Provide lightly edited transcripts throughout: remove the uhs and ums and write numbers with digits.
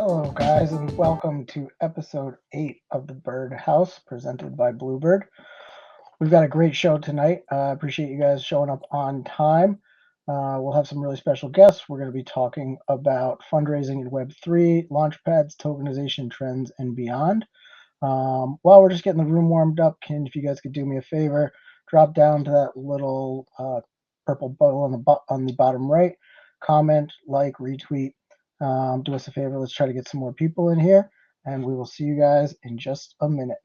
Hello, guys, and welcome to episode 8 of the Birdhouse, presented by Blubird. We've got a great show tonight. I appreciate you guys showing up on time. We'll have some really special guests. We're going to be talking about fundraising in Web3, Launchpads, tokenization trends, and beyond. While we're just getting the room warmed up, if you guys could do me a favor, drop down to that little purple button on the bottom right, comment, like, retweet. Do us a favor. Let's try to get some more people in here, and we will see you guys in just a minute.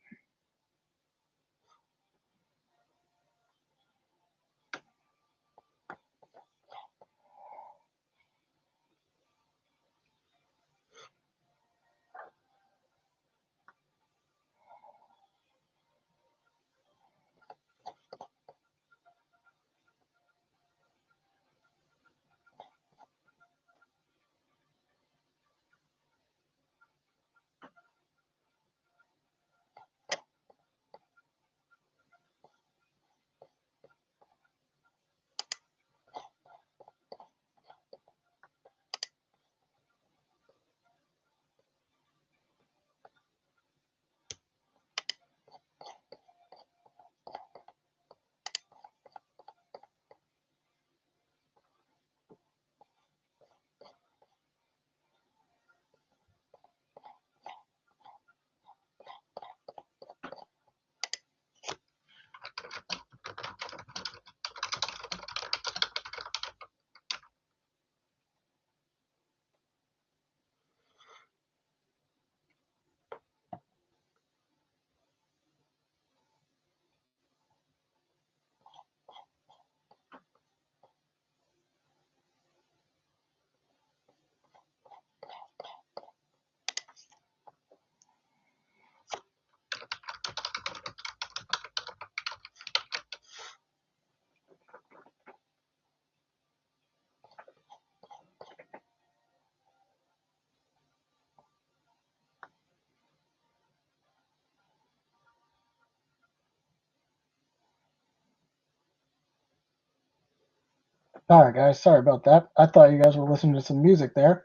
All right, guys. Sorry about that. I thought you guys were listening to some music there,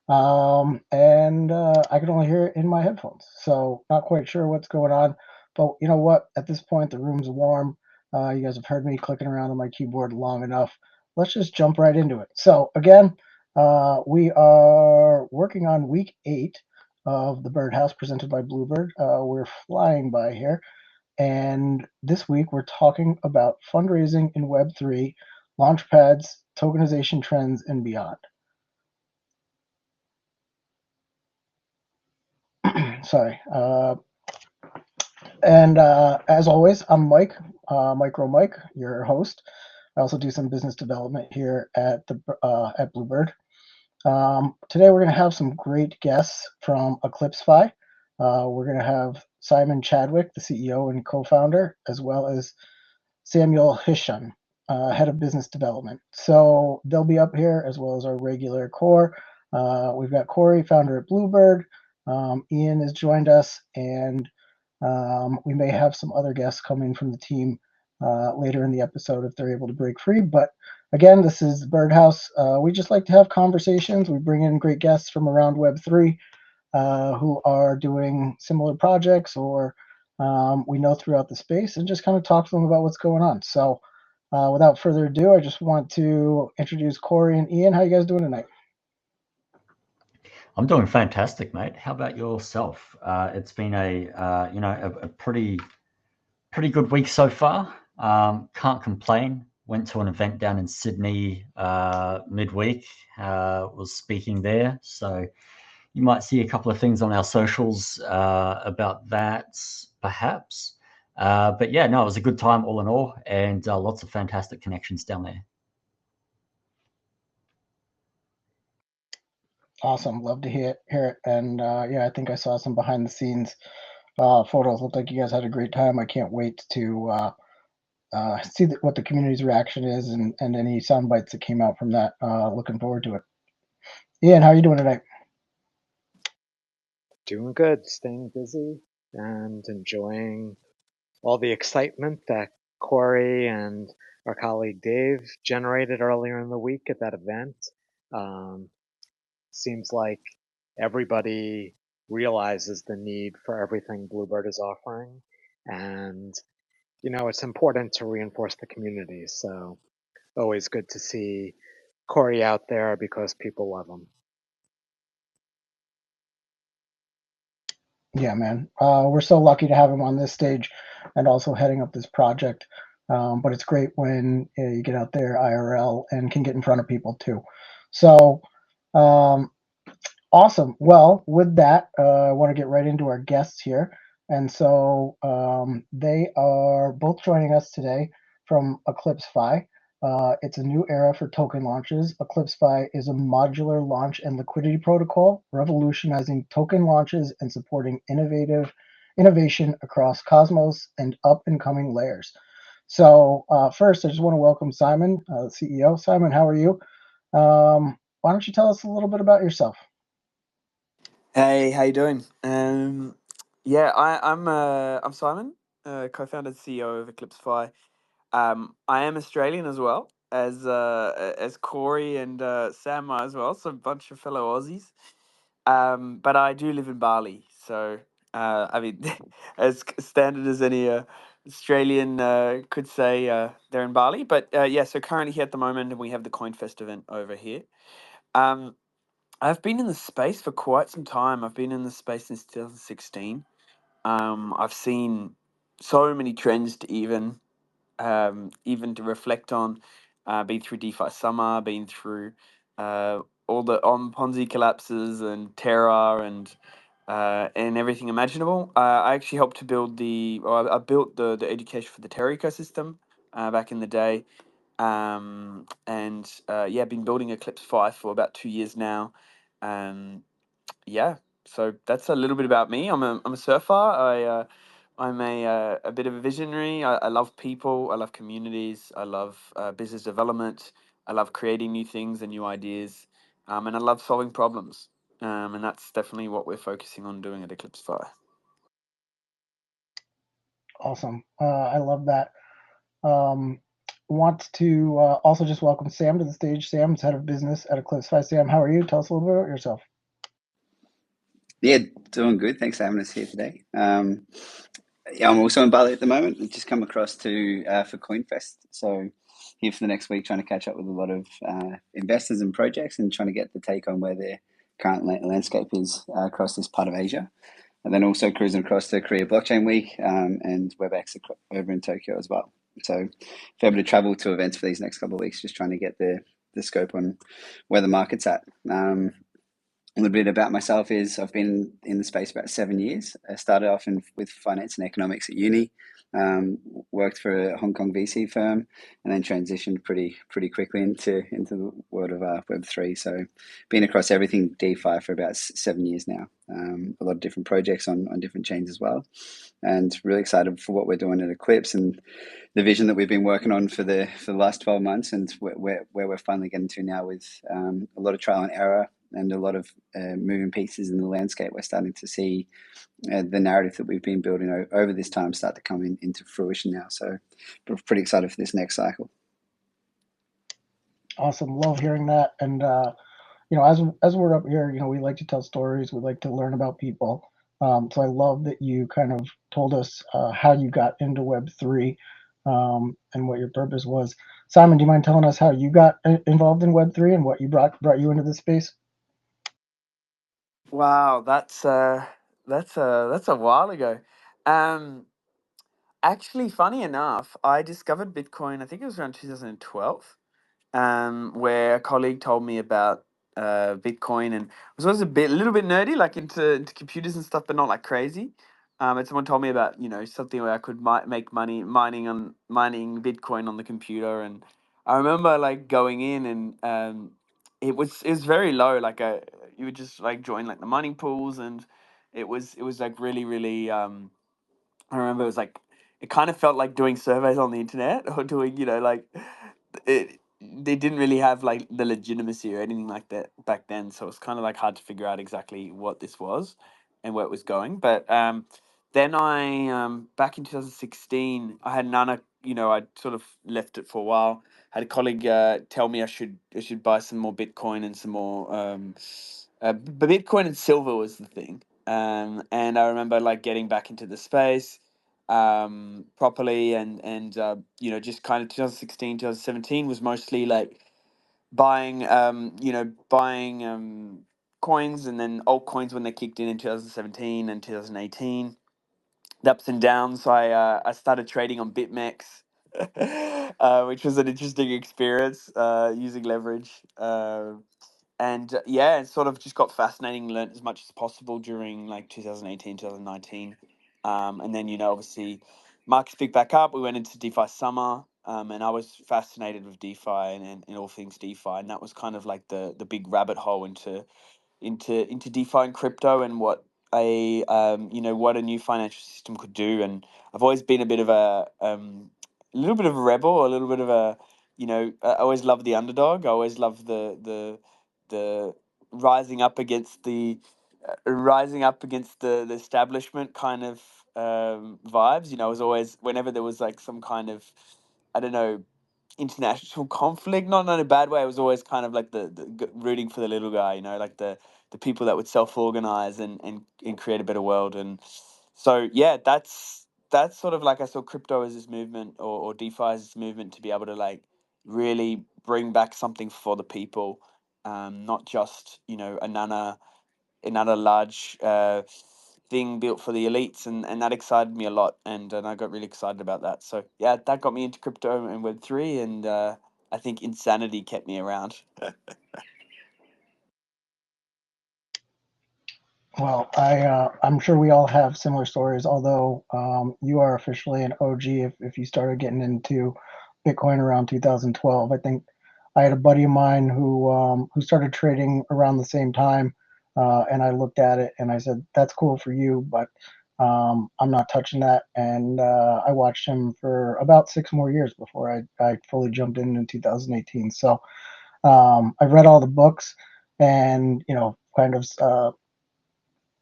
and I could only hear it in my headphones. So not quite sure what's going on. But you know what? At this point, the room's warm. You guys have heard me clicking around on my keyboard long enough. Let's just jump right into it. So again, we are working on week 8 of the Birdhouse presented by Bluebird. We're flying by here. And this week we're talking about fundraising in Web3, Launchpads, tokenization trends, and beyond. Sorry. And as always, I'm Mike, Mike Romei, your host. I also do some business development here at Bluebird. Today we're going to have some great guests from Eclipsify. We're going to have Simon Chadwick, the CEO and co-founder, as well as Samuel Hisham, head of business development. So they'll be up here as well as our regular core. We've got Corey, founder at Bluebird. Ian has joined us, and we may have some other guests coming from the team later in the episode if they're able to break free. But again, this is the Birdhouse. We just like to have conversations. We bring in great guests from around Web3 who are doing similar projects or we know throughout the space, and just kind of talk to them about what's going on. So without further ado, I just want to introduce Corey and Ian. How you guys doing tonight? I'm doing fantastic, mate. How about yourself? It's been a pretty good week so far. Can't complain. Went to an event down in Sydney midweek. Was speaking there, so you might see a couple of things on our socials about that, perhaps. But yeah, no, it was a good time all in all, and lots of fantastic connections down there. Awesome, love to hear it. And yeah, I think I saw some behind the scenes photos. Looked like you guys had a great time. I can't wait to see what the community's reaction is and any sound bites that came out from that. Looking forward to it. Ian, how are you doing tonight? Doing good, staying busy and enjoying all the excitement that Corey and our colleague Dave generated earlier in the week at that event. Seems like everybody realizes the need for everything Blubird is offering. And, it's important to reinforce the community. So always good to see Corey out there because people love him. Yeah, man. We're so lucky to have him on this stage and also heading up this project. But it's great when you get out there IRL and can get in front of people too. So, um, awesome. Well, with that, I want to get right into our guests here. And so they are both joining us today from Eclipse.fi. It's a new era for token launches. Eclipse.fi is a modular launch and liquidity protocol, revolutionizing token launches and supporting innovation across Cosmos and up and coming layers. So first, I just want to welcome Simon, CEO. Simon, how are you? Why don't you tell us a little bit about yourself? Hey, how you doing? Yeah, I'm Simon, co-founder and CEO of Eclipse.fi. I am Australian as well as Corey and Sam are as well, so a bunch of fellow Aussies. But I do live in Bali, so I mean, as standard as any Australian could say, they're in Bali. But yeah, so currently here at the moment, we have the CoinFest event over here. Um, I've been in the space for quite some time. I've been in the space since 2016. I've seen so many trends to even to reflect on. Been through DeFi Summer, been through all the on Ponzi collapses and Terra and everything imaginable. I actually helped to build I built the education for the Terra ecosystem back in the day. And yeah, been building Eclipse.fi for about 2 years now. Um, yeah, so that's a little bit about me. I'm a surfer. I'm a bit of a visionary. I love people. I love communities. I love business development. I love creating new things and new ideas. And I love solving problems. And that's definitely what we're focusing on doing at Eclipse.fi. Awesome. I love that. Um, want to also just welcome Sam to the stage. Sam's head of business at Eclipse.fi. Sam, how are you? Tell us a little bit about yourself. Yeah, doing good. Thanks for having us here today. Yeah, I'm also in Bali at the moment. I've just come across to for CoinFest, so here for the next week, trying to catch up with a lot of investors and projects, and trying to get the take on where their current landscape is across this part of Asia, and then also cruising across to Korea Blockchain Week and Web.8 over in Tokyo as well. So, if able to travel to events for these next couple of weeks, just trying to get the scope on where the market's at. A little bit about myself is I've been in the space about 7 years. I started off with finance and economics at uni, worked for a Hong Kong VC firm, and then transitioned pretty quickly into the world of Web3. So, been across everything DeFi for about 7 years now. A lot of different projects on different chains as well, and really excited for what we're doing at Eclipse and the vision that we've been working on for the last 12 months, and where we're finally getting to now with a lot of trial and error and a lot of moving pieces in the landscape. We're starting to see the narrative that we've been building over this time start to come into fruition now. So we're pretty excited for this next cycle. Awesome. Love hearing that. And as we're up here, we like to tell stories. We like to learn about people. So I love that you kind of told us how you got into Web3 and what your purpose was. Simon, do you mind telling us how you got involved in Web3 and what you brought you into this space? Wow, that's a while ago. Um, Actually, funny enough, I discovered Bitcoin. I think it was around 2012. Where a colleague told me about Bitcoin, and I was always a little bit nerdy, like into computers and stuff, but not like crazy. And someone told me about something where I could make money mining Bitcoin on the computer, and I remember like going in and it was very low. Like you would just like join like the mining pools, and it was like really. I remember it was like it kind of felt like doing surveys on the internet or doing like it. They didn't really have like the legitimacy or anything like that back then, so it's kind of like hard to figure out exactly what this was and where it was going. But then I back in 2016, I had Nana. I sort of left it for a while. Had a colleague tell me I should buy some more Bitcoin and some more Bitcoin and silver was the thing. And I remember like getting back into the space properly, and just kind of 2016, 2017 was mostly like buying coins, and then altcoins when they kicked in 2017 and 2018. The ups and downs. I started trading on BitMEX, which was an interesting experience using leverage. And yeah, it sort of just got fascinating. Learned as much as possible during like 2018, 2019, and then obviously markets picked back up. We went into DeFi summer, and I was fascinated with DeFi and all things DeFi, and that was kind of like the big rabbit hole into DeFi and crypto, and what what a new financial system could do. And I've always been a bit of a little bit of a rebel, a little bit of a I always loved the underdog. I always loved the rising up against the establishment kind of vibes. I was always, whenever there was like some kind of, I don't know, international conflict, not in a bad way. I was always kind of like the rooting for the little guy, like the people that would self-organize and create a better world. And so yeah, that's sort of like, I saw crypto as this movement, or DeFi as this movement, to be able to like really bring back something for the people, not just another large thing built for the elites, and that excited me a lot, and I got really excited about that. So yeah, that got me into crypto and Web3, and I think insanity kept me around. Well, I'm sure we all have similar stories. Although you are officially an OG if you started getting into Bitcoin around 2012. I think I had a buddy of mine who started trading around the same time, and I looked at it and I said, "That's cool for you, but I'm not touching that." And I watched him for about 6 more years before I fully jumped in 2018. So I've read all the books, and kind of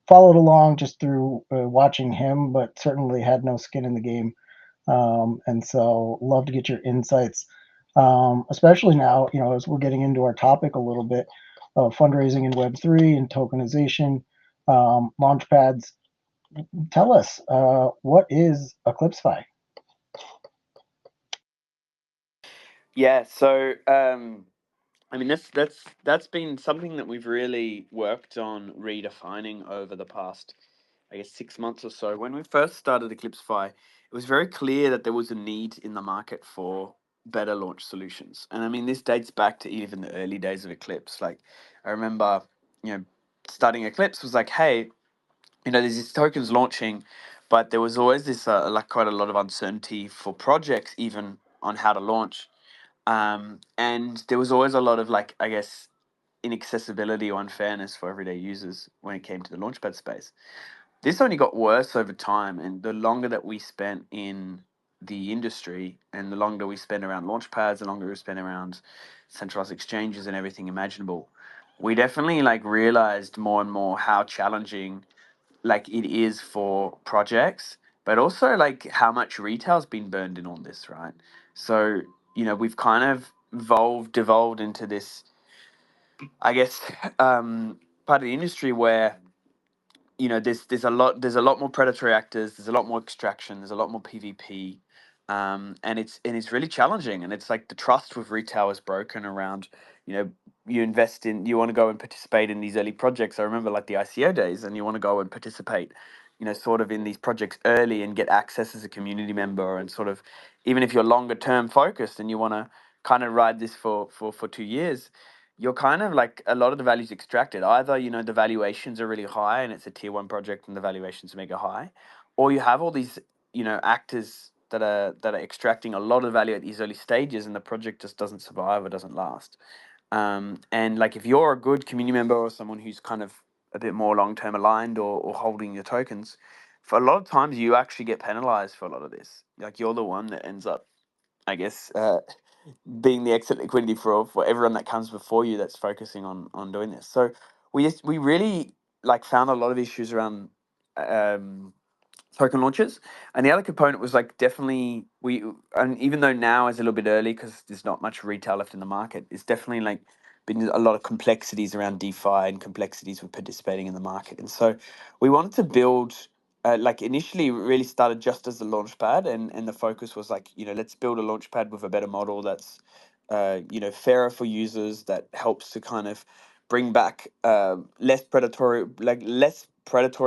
followed along just through watching him, but certainly had no skin in the game. And so, love to get your insights, especially now, as we're getting into our topic a little bit of fundraising in Web3 and tokenization, Launchpads. Tell us, what is Eclipsify? Yeah, so I mean, that's been something that we've really worked on redefining over the past, I guess, 6 months or so. When we first started Eclipsify, it was very clear that there was a need in the market for better launch solutions. And I mean, this dates back to even the early days of Eclipse. Like, I remember, starting Eclipse was like, hey, there's these tokens launching, but there was always this like quite a lot of uncertainty for projects, even on how to launch. And there was always a lot of, like, I guess, inaccessibility or unfairness for everyday users when it came to the Launchpad space. This only got worse over time, and the longer that we spent in the industry, and the longer we spent around Launchpads, the longer we spent around centralized exchanges and everything imaginable, we definitely like realized more and more how challenging like it is for projects, but also like how much retail's been burned in on this, right? So, we've kind of devolved into this, I guess, part of the industry where there's a lot more predatory actors, there's a lot more extraction, there's a lot more PvP, and it's really challenging. And it's like the trust with retail is broken around, you want to go and participate in these early projects. I remember like the ICO days, and you want to go and participate, sort of in these projects early and get access as a community member, and sort of, even if you're longer term focused and you want to kind of ride this for 2 years, you're kind of like, a lot of the value's extracted. Either, the valuations are really high and it's a tier one project and the valuations are mega high, or you have all these, actors that are extracting a lot of value at these early stages, and the project just doesn't survive or doesn't last. And like, if you're a good community member or someone who's kind of a bit more long term aligned, or holding your tokens, for a lot of times you actually get penalized for a lot of this. Like, you're the one that ends up, I guess, being the exit liquidity for everyone that comes before you that's focusing on doing this. So we really like found a lot of issues around um, token launches, and the other component was like, definitely, and even though now is a little bit early because there's not much retail left in the market, it's definitely like been a lot of complexities around DeFi and complexities with participating in the market. And so we wanted to build, like initially really started just as a launchpad, and the focus was like, let's build a launchpad with a better model that's, fairer for users, that helps to kind of bring back less predatory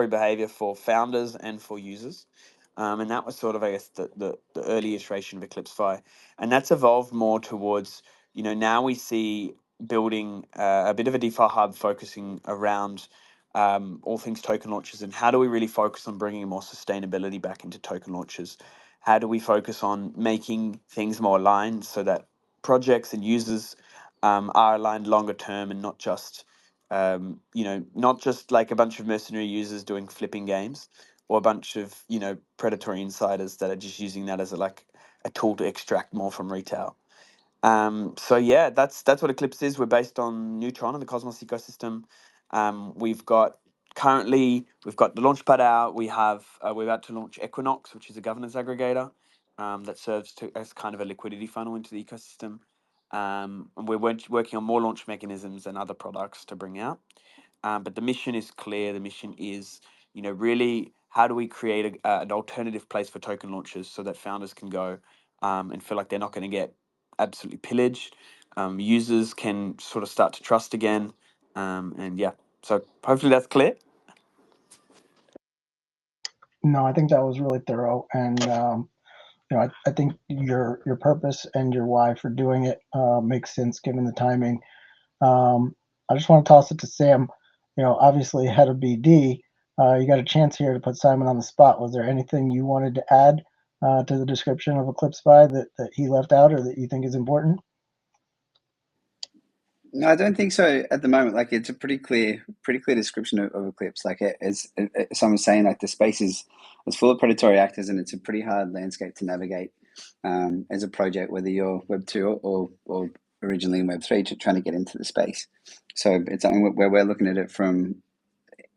behavior for founders and for users. And that was sort of, I guess, the early iteration of Eclipse.fi. And that's evolved more towards, now we see building a bit of a DeFi hub focusing around all things token launches, and how do we really focus on bringing more sustainability back into token launches? How do we focus on making things more aligned so that projects and users are aligned longer term, and not just like a bunch of mercenary users doing flipping games, or a bunch of predatory insiders that are just using that as a tool to extract more from retail. So yeah, that's what Eclipse is. We're based on Neutron and the Cosmos ecosystem. Currently we've got the Launchpad out. We're about to launch Equinox, which is a governance aggregator that serves as kind of a liquidity funnel into the ecosystem. And we're working on more launch mechanisms and other products to bring out. But the mission is clear. The mission is, really, how do we create an alternative place for token launches so that founders can go and feel like they're not going to get absolutely pillaged. Users can sort of start to trust again. And yeah, so hopefully that's clear. No, I think that was really thorough, and I think your purpose and your why for doing it makes sense given the timing. I just want to toss it to Sam. Obviously head of BD, you got a chance here to put Simon on the spot. Was there anything you wanted to add to the description of Eclipse.fi that he left out or that you think is important? No, I don't think so at the moment. Like, it's a pretty clear description of Eclipse. Like, as someone was saying, like, the space is full of predatory actors, and it's a pretty hard landscape to navigate as a project, whether you're Web2 or originally in Web3 trying to get into the space. So it's something where we're looking at it from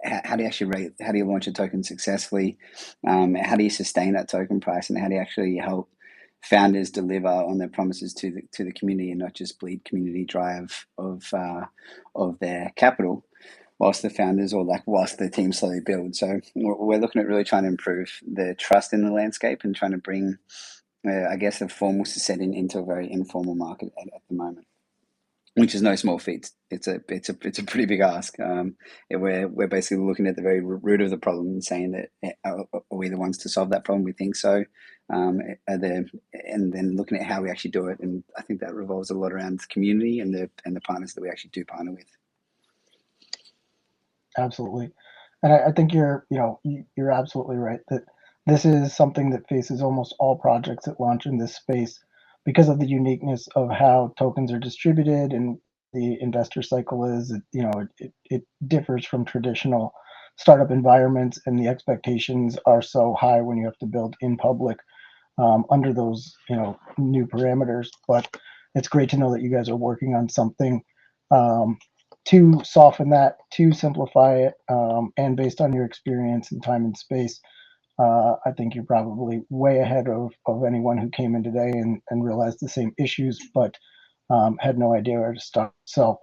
how do you actually rate, how do you launch a token successfully, how do you sustain that token price, and how do you actually help founders deliver on their promises to the community, and not just bleed community dry of their capital, whilst the founders, or like whilst the team slowly build. So we're looking at really trying to improve the trust in the landscape and trying to bring, I guess, a formal setting into a very informal market at the moment, which is no small feat. It's a pretty big ask. We're basically looking at the very root of the problem and saying that, are we the ones to solve that problem? We think so. And then looking at how we actually do it, and I think that revolves a lot around the community and the partners that we actually do partner with. Absolutely, and I think you're absolutely right that this is something that faces almost all projects that launch in this space because of the uniqueness of how tokens are distributed and the investor cycle is. It differs from traditional startup environments, and the expectations are so high when you have to build in public under those new parameters. But it's great to know that you guys are working on something to soften that, to simplify it, and based on your experience and time and space, I think you're probably way ahead of anyone who came in today and realized the same issues, but had no idea where to start. So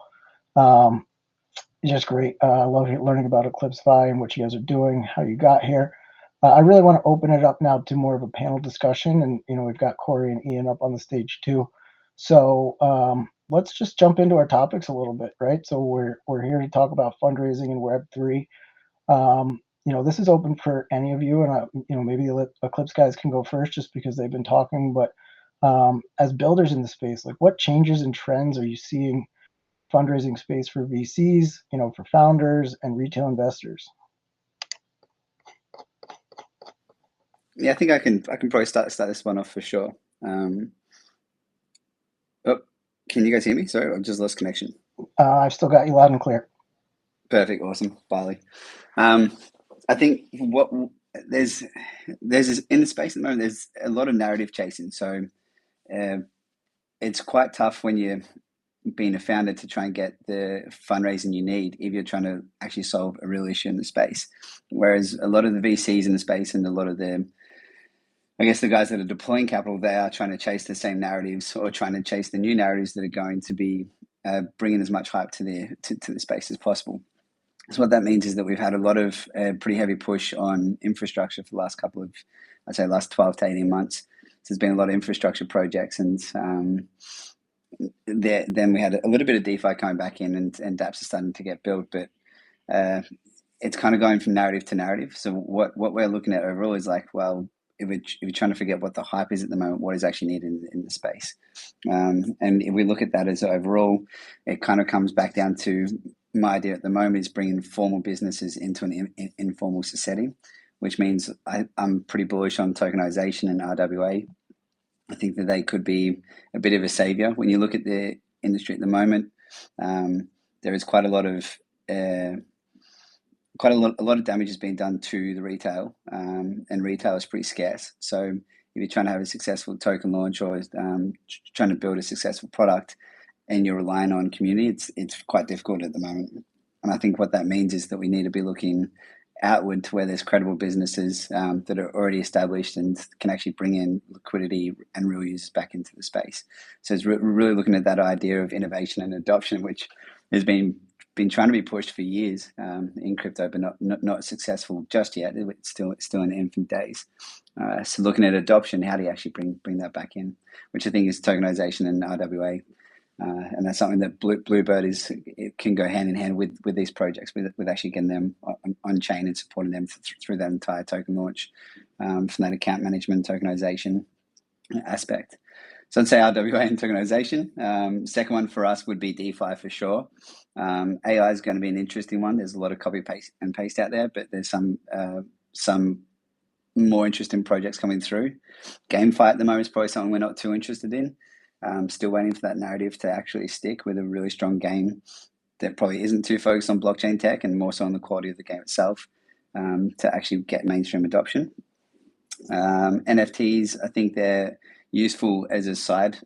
just great. I love learning about Eclipse.fi and what you guys are doing, how you got here. I really want to open it up now to more of a panel discussion, and we've got Corey and Ian up on the stage too. So let's just jump into our topics a little bit, right? So we're here to talk about fundraising and Web3. This is open for any of you, and maybe the Eclipse guys can go first just because they've been talking. But as builders in the space, like, what changes and trends are you seeing fundraising space for VCs, for founders and retail investors? Yeah, I think I can probably start this one off for sure. Can you guys hear me? Sorry, I've just lost connection. I've still got you loud and clear. Perfect, awesome, Bali. I think what there's in the space at the moment, there's a lot of narrative chasing. So it's quite tough when you're being a founder to try and get the fundraising you need if you're trying to actually solve a real issue in the space. Whereas a lot of the VCs in the space and a lot of the guys that are deploying capital, they are trying to chase the same narratives, or trying to chase the new narratives that are going to be bringing as much hype to the space as possible. So what that means is that we've had a lot of pretty heavy push on infrastructure for the last couple of, I'd say, last 12 to 18 months. So there's been a lot of infrastructure projects, and then we had a little bit of DeFi coming back in, and dApps are starting to get built, but it's kind of going from narrative to narrative. So what we're looking at overall is like, well, if we're trying to forget what the hype is at the moment, what is actually needed in the space. And if we look at that as overall, it kind of comes back down to, my idea at the moment is bringing formal businesses into an informal setting, which means I'm pretty bullish on tokenization and RWA. I think that they could be a bit of a savior. When you look at the industry at the moment, there is quite a lot of damage is being done to the retail, and retail is pretty scarce. So if you're trying to have a successful token launch, or trying to build a successful product, and you're relying on community, it's quite difficult at the moment. And I think what that means is that we need to be looking outward to where there's credible businesses that are already established and can actually bring in liquidity and real users back into the space. So it's really looking at that idea of innovation and adoption, which has been trying to be pushed for years in crypto, but not successful just yet. It's still in infant days. So looking at adoption, how do you actually bring that back in, which I think is tokenization and RWA. And that's something that Blubird it can go hand in hand with these projects, with actually getting them on chain and supporting them through that entire token launch, from that account management tokenization aspect. So I'd say RWA and tokenization. Second one for us would be DeFi for sure. AI is going to be an interesting one. There's a lot of copy paste out there, but there's some more interesting projects coming through. GameFi at the moment is probably something we're not too interested in. Still waiting for that narrative to actually stick with a really strong game that probably isn't too focused on blockchain tech and more so on the quality of the game itself, to actually get mainstream adoption. NFTs, I think they're useful as a side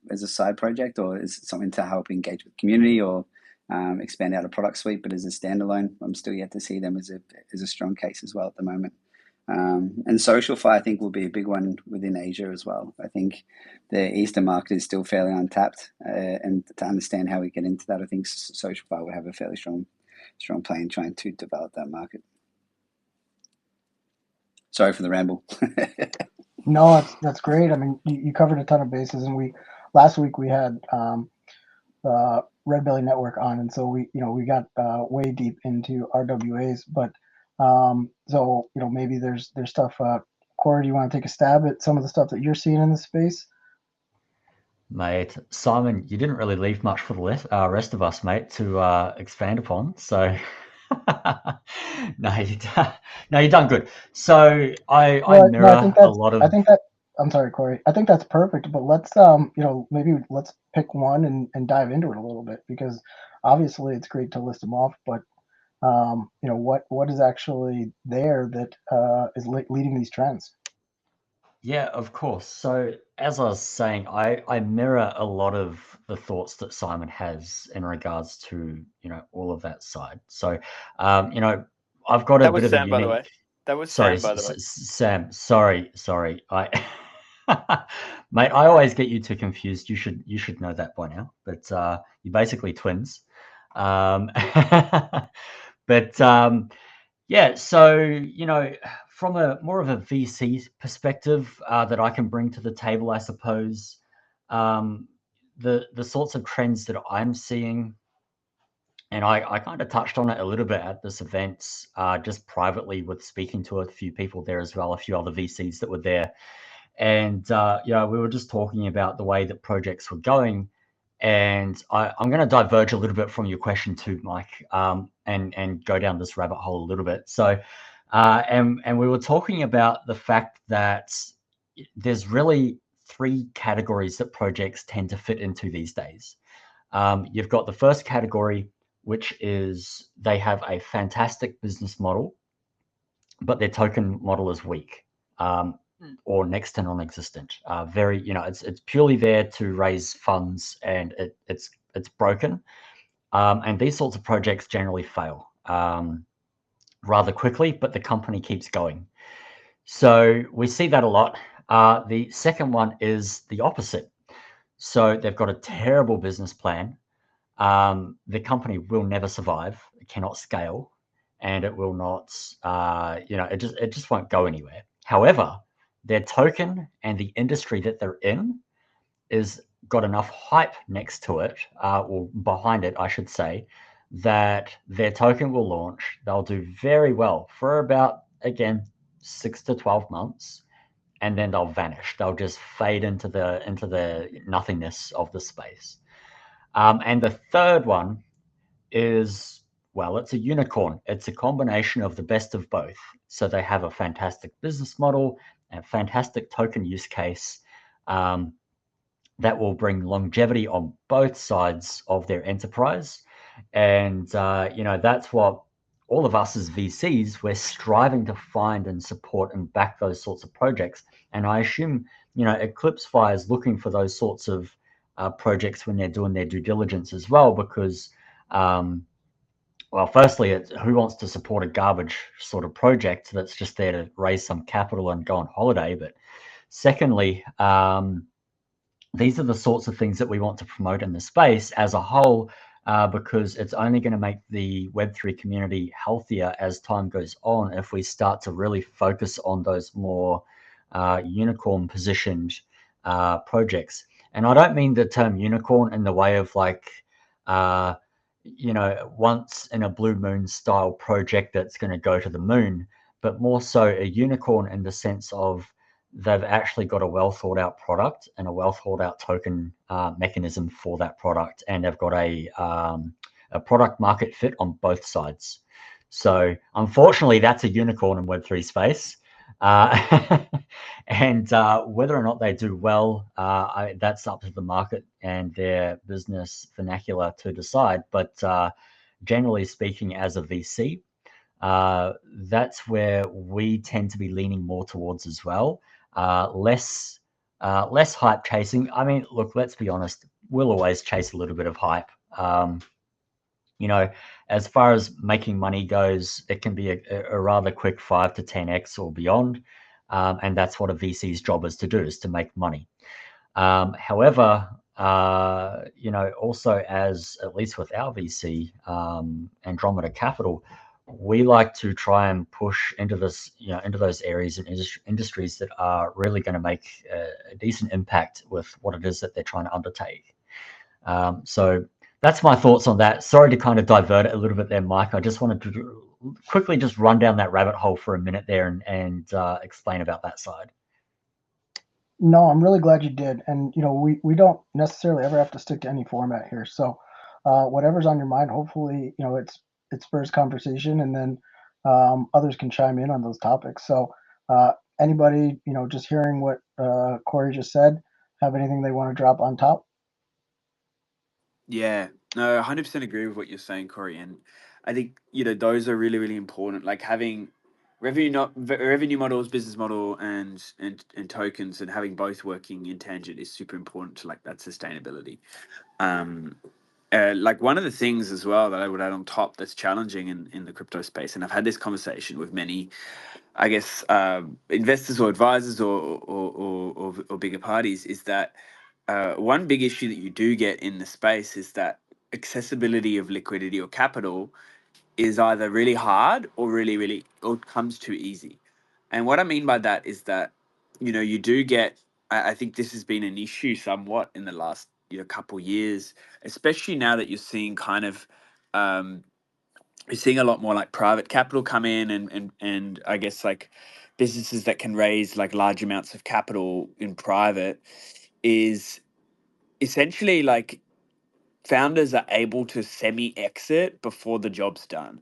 project, or as something to help engage with the community, or expand out a product suite. But as a standalone, I'm still yet to see them as a strong case as well at the moment. And SocialFi, I think, will be a big one within Asia as well. I think the Eastern market is still fairly untapped, and to understand how we get into that, I think SocialFi will have a fairly strong play in trying to develop that market. Sorry for the ramble. No, that's great. I mean, you covered a ton of bases, and last week we had the Red Belly Network on, and so we got way deep into RWAs, but so maybe there's stuff. Corey, do you want to take a stab at some of the stuff that you're seeing in the space? Mate, Simon, you didn't really leave much for the rest of us, mate, to expand upon. So, no, you've done good. So I mirror a lot of. I'm sorry, Corey. I think that's perfect. But let's maybe let's pick one and dive into it a little bit, because obviously it's great to list them off, but what is actually there that is leading these trends? Yeah, of course. So as I was saying, I mirror a lot of the thoughts that Simon has in regards to, all of that side. So, I've got a bit of a unique... By the way. That was sorry, Sam, by the way. Sam, sorry. Mate, I always get you two confused. You should know that by now, but you're basically twins. But yeah, so, from a more of a VC perspective that I can bring to the table, I suppose, the sorts of trends that I'm seeing, and I kind of touched on it a little bit at this event, just privately with speaking to a few people there as well, a few other VCs that were there. And, we were just talking about the way that projects were going. And I'm going to diverge a little bit from your question too, Mike, and go down this rabbit hole a little bit. So, and we were talking about the fact that there's really three categories that projects tend to fit into these days. You've got the first category, which is they have a fantastic business model, but their token model is weak. Or next to non-existent. It's purely there to raise funds, and it's broken. And these sorts of projects generally fail rather quickly, but the company keeps going. So we see that a lot. The second one is the opposite. So they've got a terrible business plan. the company will never survive. It cannot scale, and it will not. It just won't go anywhere. However, their token and the industry that they're in is got enough hype next to it, or behind it, I should say, that their token will launch. They'll do very well for about, again, 6 to 12 months, and then they'll vanish. They'll just fade into the nothingness of the space. And the third one is, well, it's a unicorn. It's a combination of the best of both. So they have a fantastic business model and a fantastic token use case, that will bring longevity on both sides of their enterprise. And, that's what all of us as VCs, we're striving to find and support and back those sorts of projects. And I assume, Eclipsefy is looking for those sorts of projects when they're doing their due diligence as well, because, well, firstly, it's who wants to support a garbage sort of project that's just there to raise some capital and go on holiday. But secondly, these are the sorts of things that we want to promote in the space as a whole, because it's only going to make the Web3 community healthier as time goes on if we start to really focus on those more unicorn positioned projects. And I don't mean the term unicorn in the way of like, once in a blue moon style project that's going to go to the moon, but more so a unicorn in the sense of they've actually got a well thought out product and a well thought out token mechanism for that product, and they've got a product market fit on both sides. So unfortunately, that's a unicorn in Web3 space. And whether or not they do well, that's up to the market and their business vernacular to decide. But generally speaking, as a VC, that's where we tend to be leaning more towards as well. Less hype chasing. I mean, look, let's be honest. We'll always chase a little bit of hype. As far as making money goes, it can be a rather quick 5 to 10x or beyond. And that's what a VC's job is to do, is to make money. However, also as, at least with our VC, Andromeda Capital, we like to try and push into this, into those areas and industries that are really going to make a decent impact with what it is that they're trying to undertake. So that's my thoughts on that. Sorry to kind of divert it a little bit there, Mike. I just wanted to quickly just run down that rabbit hole for a minute there and explain about that side. No, I'm really glad you did. And, we don't necessarily ever have to stick to any format here. So whatever's on your mind, hopefully, it spurs conversation, and then others can chime in on those topics. So anybody, just hearing what Corey just said, have anything they want to drop on top? Yeah, no, 100% agree with what you're saying, Corey. And I think, those are really, really important. Like having revenue models, business model, and tokens, and having both working in tangent is super important to like that sustainability. Like one of the things as well that I would add on top that's challenging in the crypto space, and I've had this conversation with many, I guess, investors or advisors or bigger parties, is that one big issue that you do get in the space is that accessibility of liquidity or capital is either really hard or or comes too easy. And what I mean by that is that, you do get, I think this has been an issue somewhat in the last, couple years, especially now that you're seeing kind of, you're seeing a lot more like private capital come in, and I guess like businesses that can raise like large amounts of capital in private, is essentially like founders are able to semi-exit before the job's done.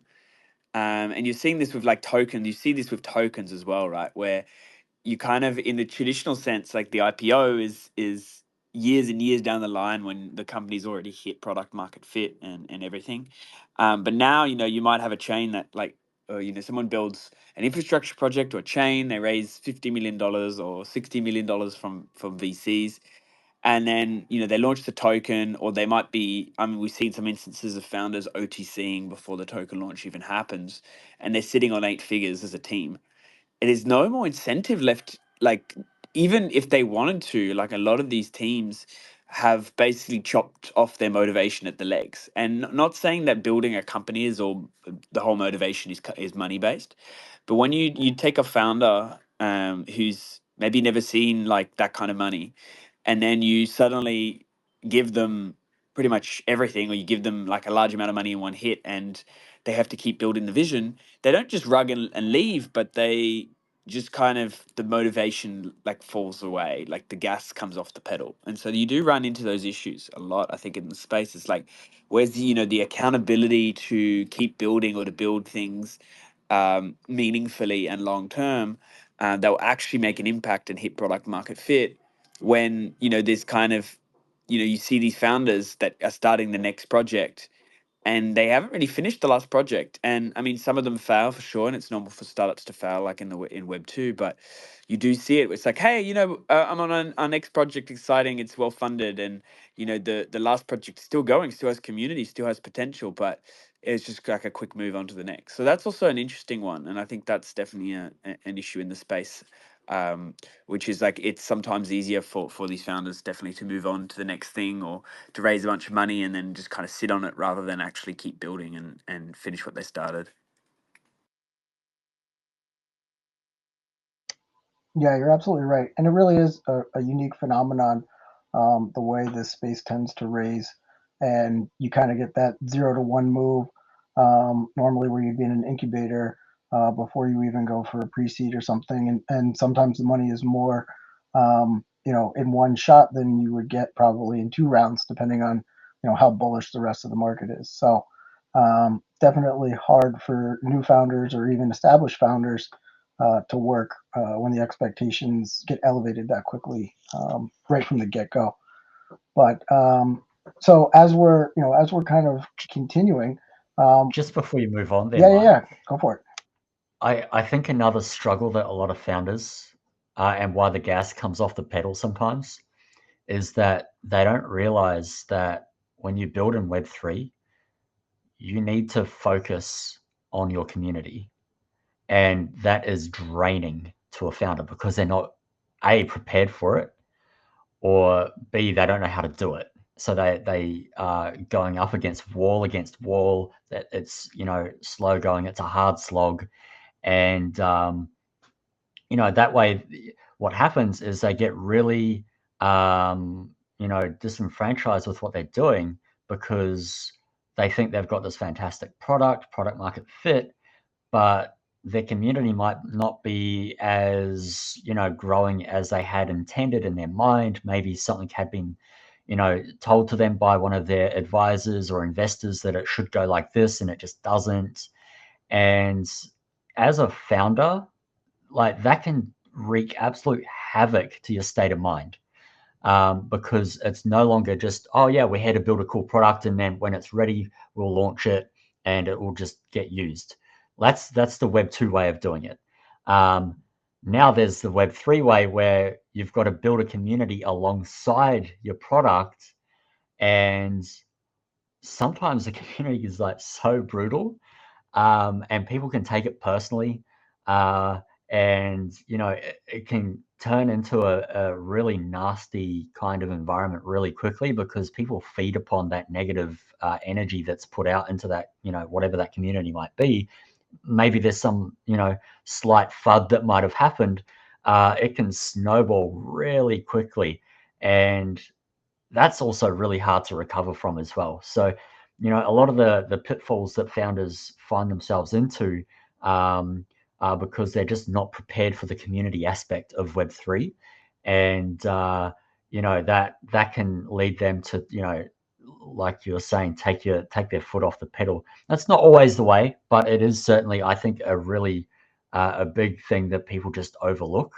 And you're seeing this with like tokens. You see this with tokens as well, right? Where you kind of, in the traditional sense, like the IPO is years and years down the line when the company's already hit product market fit and everything. But now, you might have a chain that like, someone builds an infrastructure project or a chain, they raise $50 million or $60 million from VCs. And then, they launch the token, or they might be, I mean, we've seen some instances of founders OTCing before the token launch even happens, and they're sitting on 8 figures as a team. There's no more incentive left. Like, even if they wanted to, like a lot of these teams have basically chopped off their motivation at the legs. And not saying that building a company is all the whole motivation is money based, but when you take a founder who's maybe never seen like that kind of money, and then you suddenly give them pretty much everything, or you give them like a large amount of money in one hit, and they have to keep building the vision. They don't just rug and leave, but they just kind of, the motivation like falls away, like the gas comes off the pedal. And so you do run into those issues a lot, I think, in the space. It's like, where's the, the accountability to keep building or to build things meaningfully and long term that will actually make an impact and hit product market fit, when there's kind of, you see these founders that are starting the next project and they haven't really finished the last project. And I mean, some of them fail for sure, and it's normal for startups to fail, like in Web2. But you do see it. It's like, hey, I'm on our next project, exciting, it's well funded, and the last project is still going, still has community, still has potential, but it's just like a quick move on to the next. So that's also an interesting one, and I think that's definitely an issue in the space. Which is like, it's sometimes easier for these founders definitely to move on to the next thing, or to raise a bunch of money and then just kind of sit on it rather than actually keep building and finish what they started. Yeah, you're absolutely right. And it really is a unique phenomenon, the way this space tends to raise. And you kind of get that 0 to 1 move, normally where you'd be in an incubator before you even go for a pre seed or something. And sometimes the money is more, in one shot than you would get probably in 2 rounds, depending on, how bullish the rest of the market is. So definitely hard for new founders or even established founders to work when the expectations get elevated that quickly right from the get-go. But so as we're kind of continuing, Just before you move on there, yeah, Mike, go for it. I think another struggle that a lot of founders, and why the gas comes off the pedal sometimes, is that they don't realize that when you build in Web3, you need to focus on your community. And that is draining to a founder because they're not, A, prepared for it, or B, they don't know how to do it. So they are going up against wall, that it's, slow going, it's a hard slog. And, that way, what happens is they get really, disenfranchised with what they're doing because they think they've got this fantastic product market fit, but their community might not be as, growing as they had intended in their mind. Maybe something had been, told to them by one of their advisors or investors that it should go like this, and it just doesn't. And as a founder, like, that can wreak absolute havoc to your state of mind, because it's no longer just, oh yeah, we're here to build a cool product, and then when it's ready, we'll launch it and it will just get used. That's the Web2 way of doing it. Now there's the Web3 way, where you've got to build a community alongside your product, and sometimes the community is like so brutal, and people can take it personally, uh, and it can turn into a really nasty kind of environment really quickly, because people feed upon that negative energy that's put out into that, whatever that community might be. Maybe there's some slight FUD that might have happened. It can snowball really quickly, and that's also really hard to recover from as well. So, a lot of the pitfalls that founders find themselves into, are because they're just not prepared for the community aspect of Web3, and that can lead them to, like you were saying, take their foot off the pedal. That's not always the way, but it is certainly, I think, a really a big thing that people just overlook.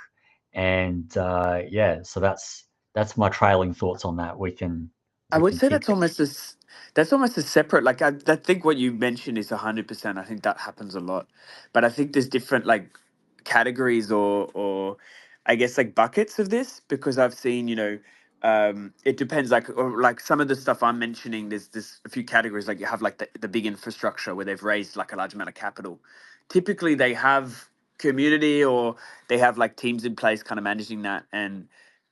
And yeah, so that's my trailing thoughts on that. We can I would say keep. that's almost a separate, like, I think what you mentioned is 100%. I think that happens a lot, but I think there's different like categories, or I guess like buckets of this, because I've seen, it depends, like, or like some of the stuff I'm mentioning, there's a few categories. Like, you have like the big infrastructure where they've raised like a large amount of capital. Typically they have community, or they have like teams in place kind of managing that, and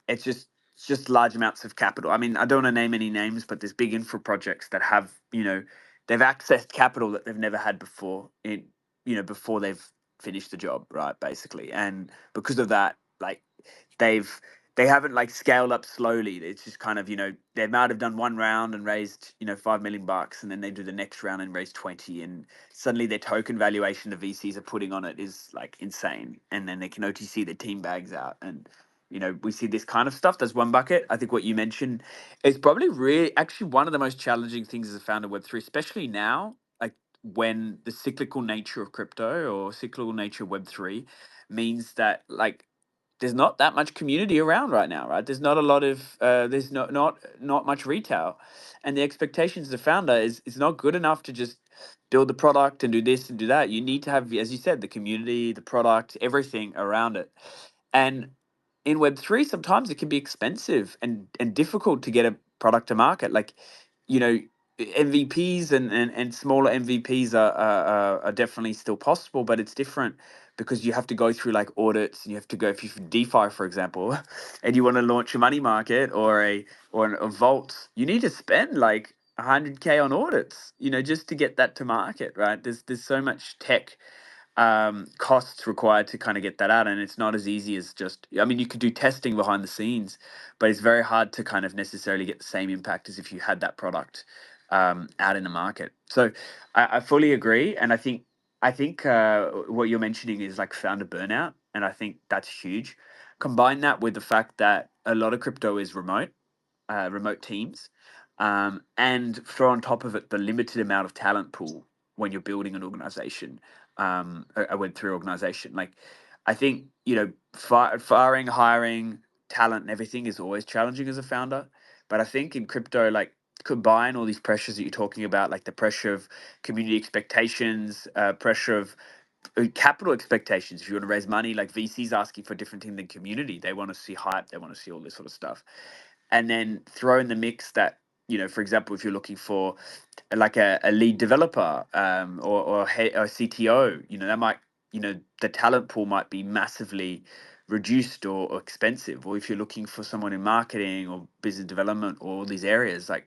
it's just just large amounts of capital. I mean, I don't want to name any names, but there's big infra projects that have, they've accessed capital that they've never had before before they've finished the job, right? Basically. And because of that, like they've, they haven't like scaled up slowly. It's just kind of, they might have done one round and raised, $5 million, and then they do the next round and raise 20, and suddenly their token valuation the VCs are putting on it is like insane. And then they can OTC their team bags out, and we see this kind of stuff. That's one bucket. I think what you mentioned is probably really actually one of the most challenging things as a founder of Web3, especially now, like when the cyclical nature of crypto or cyclical nature of Web3 means that like there's not that much community around right now, right? There's not a lot of there's not much retail, and the expectations of the founder is not good enough to just build the product and do this and do that. You need to have, as you said, the community, the product, everything around it. And in Web3, sometimes it can be expensive and difficult to get a product to market. Like, you know, MVPs and smaller MVPs are definitely still possible, but it's different because you have to go through like audits, and you have to go, if you DeFi, for example, and you want to launch a money market or a vault, you need to spend like 100K on audits, just to get that to market, right? There's so much tech costs required to kind of get that out, and it's not as easy as just, I mean, you could do testing behind the scenes, but it's very hard to kind of necessarily get the same impact as if you had that product out in the market. So I fully agree, and I think what you're mentioning is like founder burnout, and I think that's huge. Combine that with the fact that a lot of crypto is remote teams, and throw on top of it the limited amount of talent pool when you're building an organization, a Web3 organization. Like, I think, firing, hiring, talent, and everything is always challenging as a founder. But I think in crypto, like, combine all these pressures that you're talking about, like the pressure of community expectations, pressure of capital expectations. If you want to raise money, like VCs asking for a different thing than community, they want to see hype, they want to see all this sort of stuff. And then throw in the mix that, for example, if you're looking for like a lead developer, or CTO, that might, the talent pool might be massively reduced or expensive. Or if you're looking for someone in marketing or business development or all these areas, like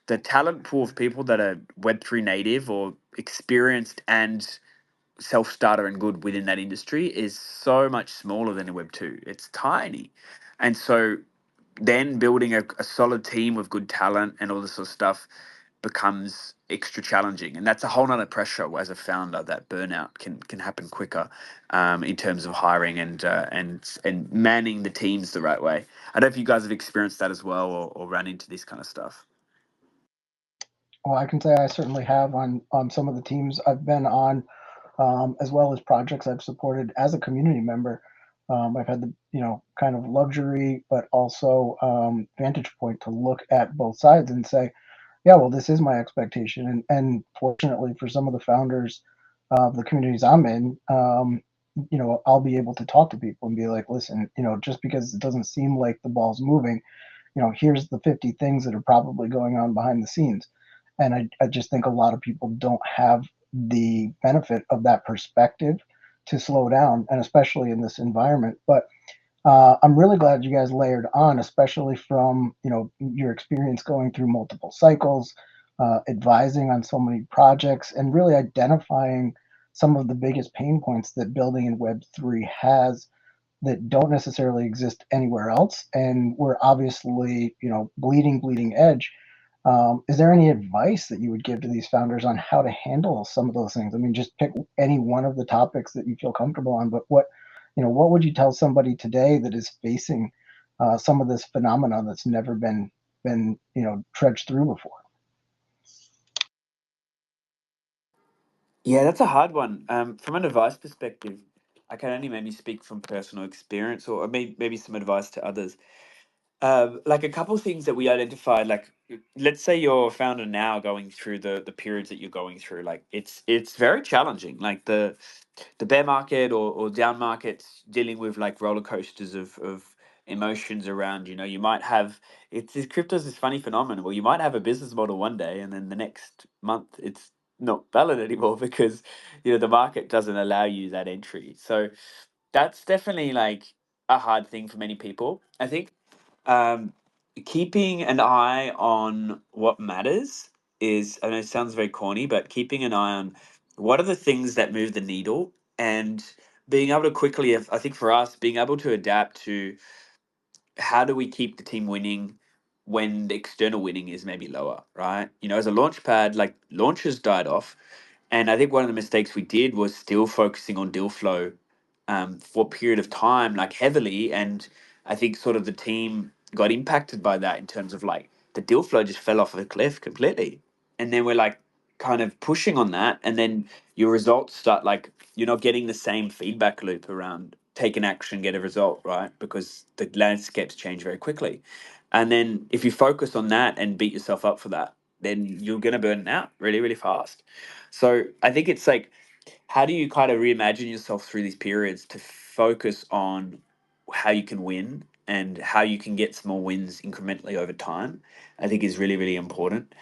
the talent pool of people that are Web3 native or experienced and self-starter and good within that industry is so much smaller than in Web2. It's tiny. And so then building a solid team with good talent and all this sort of stuff becomes extra challenging, and that's a whole nother pressure as a founder. That burnout can happen quicker, in terms of hiring and manning the teams the right way. I don't know if you guys have experienced that as well, or run into this kind of stuff. Well, I can say I certainly have on some of the teams I've been on, as well as projects I've supported as a community member. I've had the kind of luxury, but also vantage point to look at both sides and say, yeah, well, this is my expectation. And fortunately for some of the founders of the communities I'm in, I'll be able to talk to people and be like, listen, just because it doesn't seem like the ball's moving, here's the 50 things that are probably going on behind the scenes. And I just think a lot of people don't have the benefit of that perspective to slow down, and especially in this environment. But I'm really glad you guys layered on, especially from your experience going through multiple cycles, advising on so many projects, and really identifying some of the biggest pain points that building in Web3 has that don't necessarily exist anywhere else. And we're obviously, bleeding edge. Is there any advice that you would give to these founders on how to handle some of those things? I mean, just pick any one of the topics that you feel comfortable on, but what would you tell somebody today that is facing some of this phenomenon that's never been trudged through before? Yeah, that's a hard one. From an advice perspective, I can only maybe speak from personal experience, or maybe some advice to others. Like a couple of things that we identified, like let's say you're a founder now going through the periods that you're going through, like it's very challenging. Like the bear market or down markets, dealing with like roller coasters of emotions around. You might have, crypto's this funny phenomenon where you might have a business model one day, and then the next month it's not valid anymore because the market doesn't allow you that entry. So that's definitely like a hard thing for many people. I think keeping an eye on what matters is, I know it sounds very corny, but keeping an eye on what are the things that move the needle, and being able to quickly, I think for us, being able to adapt to how do we keep the team winning when the external winning is maybe lower, right? You know, as a launchpad, like launches died off. And I think one of the mistakes we did was still focusing on deal flow for a period of time, like heavily. And I think sort of the team got impacted by that in terms of like the deal flow just fell off a cliff completely. And then we're like kind of pushing on that. And then your results start like you're not getting the same feedback loop around take an action, get a result, right? Because the landscapes change very quickly. And then if you focus on that and beat yourself up for that, then you're going to burn it out really, really fast. So I think it's like, how do you kind of reimagine yourself through these periods to focus on how you can win and how you can get small wins incrementally over time? I think is really, really important.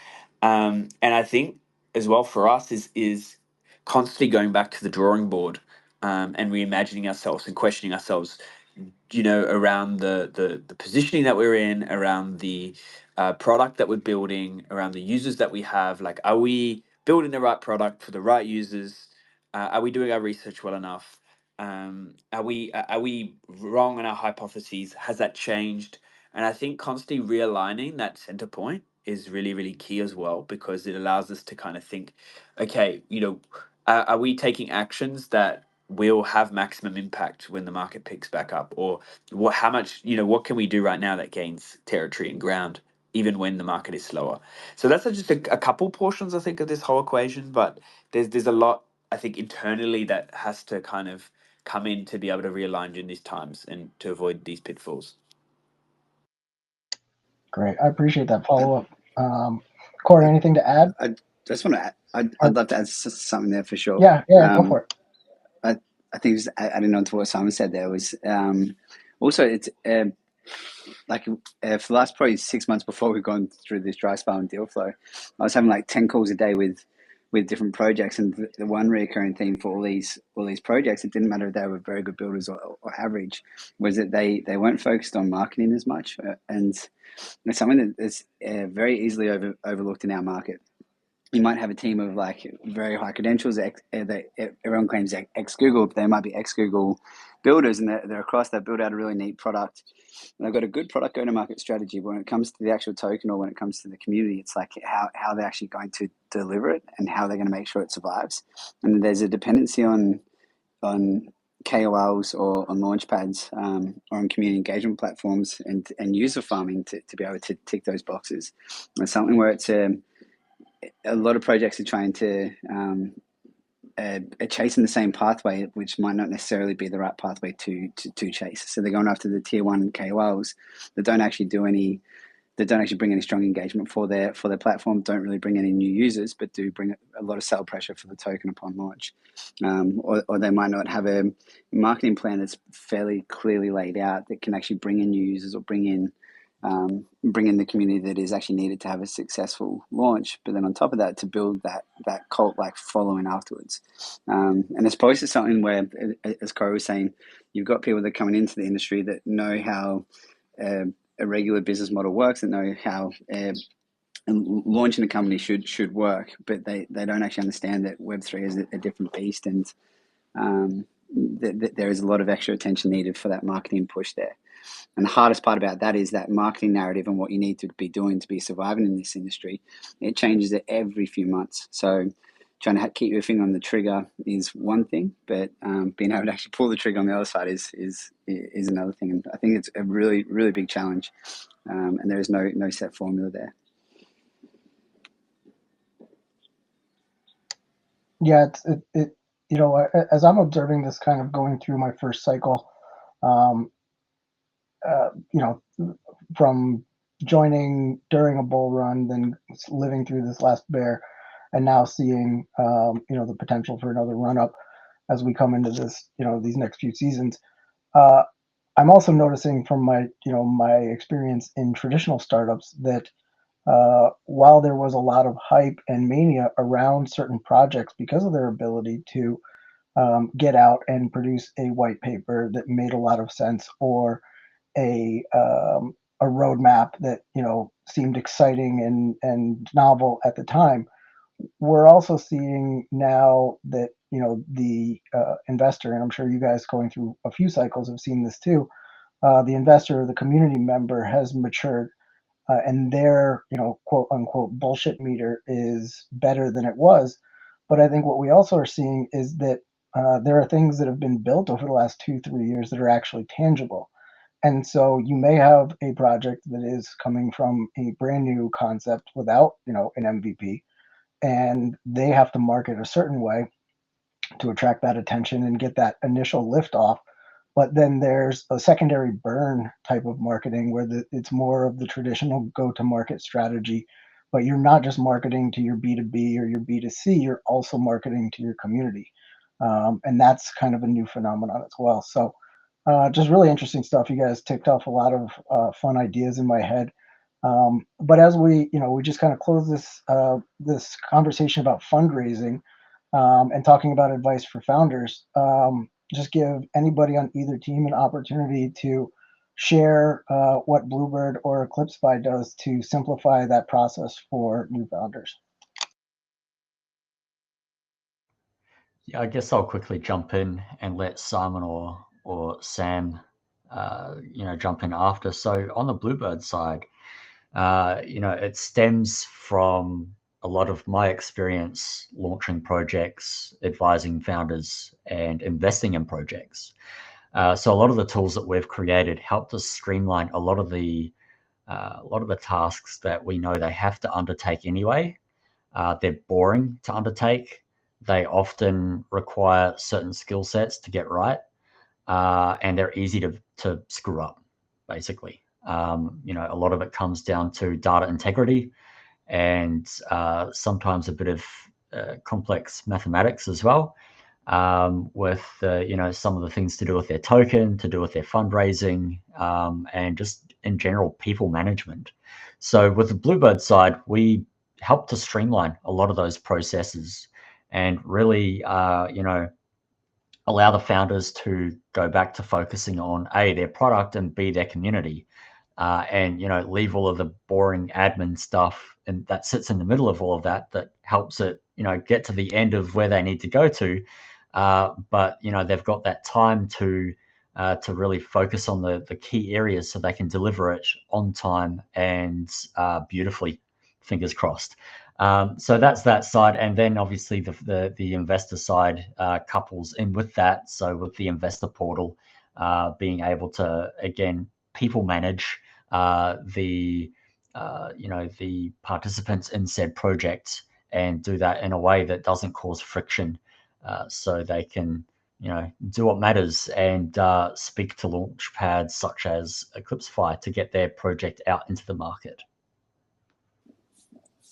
And I think as well for us is constantly going back to the drawing board and reimagining ourselves and questioning ourselves, you know, around the positioning that we're in, around the product that we're building, around the users that we have. Like, are we building the right product for the right users? Are we doing our research well enough? Are we wrong on our hypotheses? Has that changed? And I think constantly realigning that center point is really, really key as well, because it allows us to kind of think, okay, you know, are we taking actions that will have maximum impact when the market picks back up, or what, how much, you know, what can we do right now that gains territory and ground even when the market is slower? So that's just a couple portions, I think, of this whole equation, but there's a lot, I think, internally that has to kind of come in to be able to realign during these times and to avoid these pitfalls. Great. I appreciate that follow-up. Corey, anything to add? I just want to add, I'd love to add something there for sure. Yeah, go for it. I think just adding on to what Simon said there was also it's like for the last probably 6 months before we've gone through this dry spell and deal flow, I was having like 10 calls a day with different projects, and the one recurring theme for all these projects, it didn't matter if they were very good builders or average, was that they weren't focused on marketing as much, and it's something that's very easily overlooked in our market. You might have a team of like very high credentials that everyone claims ex Google, but they might be ex Google builders, and they're across. They build out a really neat product, and they've got a good product go-to-market strategy. But when it comes to the actual token, or when it comes to the community, it's like how they're actually going to deliver it and how they're going to make sure it survives. And there's a dependency on KOLs or on Launchpads or on community engagement platforms and user farming to be able to tick those boxes. It's something where it's a lot of projects are trying to chasing the same pathway, which might not necessarily be the right pathway to chase. So they're going after the tier one KOLs that don't actually bring any strong engagement for their platform, don't really bring any new users, but do bring a lot of sell pressure for the token upon launch. Or they might not have a marketing plan that's fairly clearly laid out that can actually bring in new users or bring in the community that is actually needed to have a successful launch. But then on top of that, to build that cult-like following afterwards. And it's probably something where, as Corey was saying, you've got people that are coming into the industry that know how a regular business model works, and know how launching a company should work, but they don't actually understand that Web3 is a different beast, and there is a lot of extra attention needed for that marketing push there. And the hardest part about that is that marketing narrative and what you need to be doing to be surviving in this industry. It changes it every few months. So trying to keep your finger on the trigger is one thing, but being able to actually pull the trigger on the other side is another thing. And I think it's a really, really big challenge. And there is no set formula there. Yeah, it you know, as I'm observing this kind of going through my first cycle, you know, from joining during a bull run, then living through this last bear, and now seeing, you know, the potential for another run up as we come into this, you know, these next few seasons. I'm also noticing from my experience in traditional startups that while there was a lot of hype and mania around certain projects because of their ability to get out and produce a white paper that made a lot of sense, or a a roadmap that seemed exciting and novel at the time. We're also seeing now that the investor, and I'm sure you guys going through a few cycles have seen this too. The investor or the community member has matured, and their quote unquote bullshit meter is better than it was. But I think what we also are seeing is that there are things that have been built over the last 2-3 years that are actually tangible. And so you may have a project that is coming from a brand new concept without an MVP, and they have to market a certain way to attract that attention and get that initial lift off. But then there's a secondary burn type of marketing where it's more of the traditional go to market strategy, but you're not just marketing to your B2B or your B2C, you're also marketing to your community. And that's kind of a new phenomenon as well. So just really interesting stuff. You guys ticked off a lot of fun ideas in my head. But as we just kind of close this conversation about fundraising, and talking about advice for founders, just give anybody on either team an opportunity to share what Blubird or Eclipsify does to simplify that process for new founders. Yeah, I guess I'll quickly jump in and let Simon or Sam, jump in after. So on the Blubird side, it stems from a lot of my experience launching projects, advising founders, and investing in projects. So a lot of the tools that we've created helped us streamline a lot of the tasks that we know they have to undertake anyway. They're boring to undertake. They often require certain skill sets to get right, and they're easy to screw up, basically. A lot of it comes down to data integrity and sometimes a bit of complex mathematics as well, with some of the things to do with their token, to do with their fundraising, and just in general people management. So with the Blubird side, we help to streamline a lot of those processes and really, allow the founders to go back to focusing on A, their product, and B, their community, and leave all of the boring admin stuff and that sits in the middle of all of that helps it get to the end of where they need to go to, but they've got that time to really focus on the key areas so they can deliver it on time and beautifully, fingers crossed. So that's that side, and then obviously the investor side couples in with that. So with the investor portal, being able to again people manage the participants in said project and do that in a way that doesn't cause friction, so they can do what matters and speak to launchpads such as Eclipsify to get their project out into the market.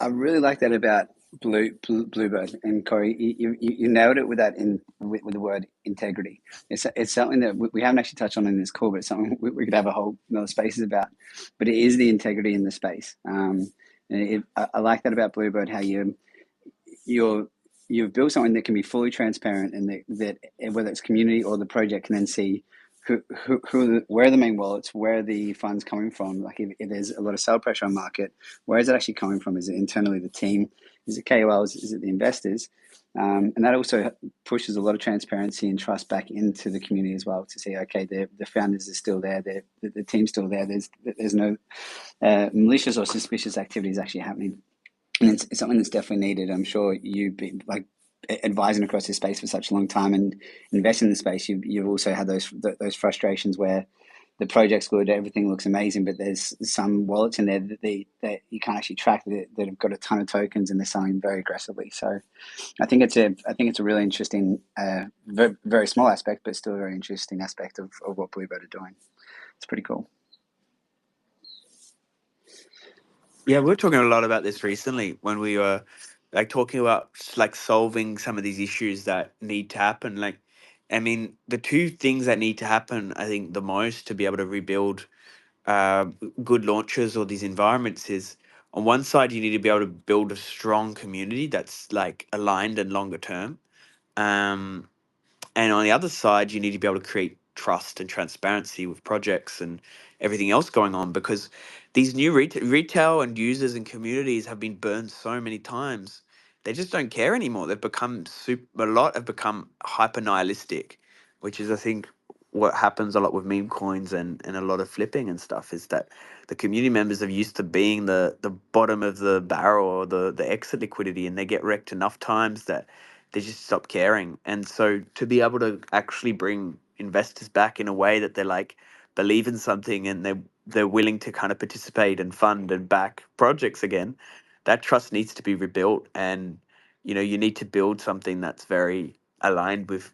I really like that about Blubird, and Corey, you nailed it with that with the word integrity. It's something that we haven't actually touched on in this call, but it's something we could have a whole another spaces about. But it is the integrity in the space. I like that about Blubird, how you've built something that can be fully transparent, and that whether it's community or the project can then see where are the main wallets, where are the funds coming from. Like if there's a lot of sell pressure on market, where is it actually coming from? Is it internally the team? Is it KOLs? Is it the investors? And that also pushes a lot of transparency and trust back into the community as well, to see, okay, the founders are still there, the team's still there. There's no malicious or suspicious activities actually happening. And it's something that's definitely needed. I'm sure you've been advising across this space for such a long time and investing in the space. You've also had those frustrations where the project's good, everything looks amazing, but there's some wallets in there that you can't actually track that have got a ton of tokens and they're selling very aggressively. So I think it's a really interesting, very, very small aspect, but still a very interesting aspect of what Blubird are doing. It's pretty cool. Yeah, we were talking a lot about this recently when we were talking about solving some of these issues that need to happen. The two things that need to happen, I think, the most to be able to rebuild good launches or these environments is, on one side, you need to be able to build a strong community that's aligned and longer term. And on the other side, you need to be able to create trust and transparency with projects and everything else going on, because these new retail and users and communities have been burned so many times. They just don't care anymore. They've become a lot have become hyper nihilistic, which is, I think, what happens a lot with meme coins and a lot of flipping and stuff, is that the community members are used to being the bottom of the barrel, or the exit liquidity, and they get wrecked enough times that they just stop caring. And so to be able to actually bring investors back in a way that they're like believe in something, and they're willing to kind of participate and fund and back projects again, that trust needs to be rebuilt. And you need to build something that's very aligned with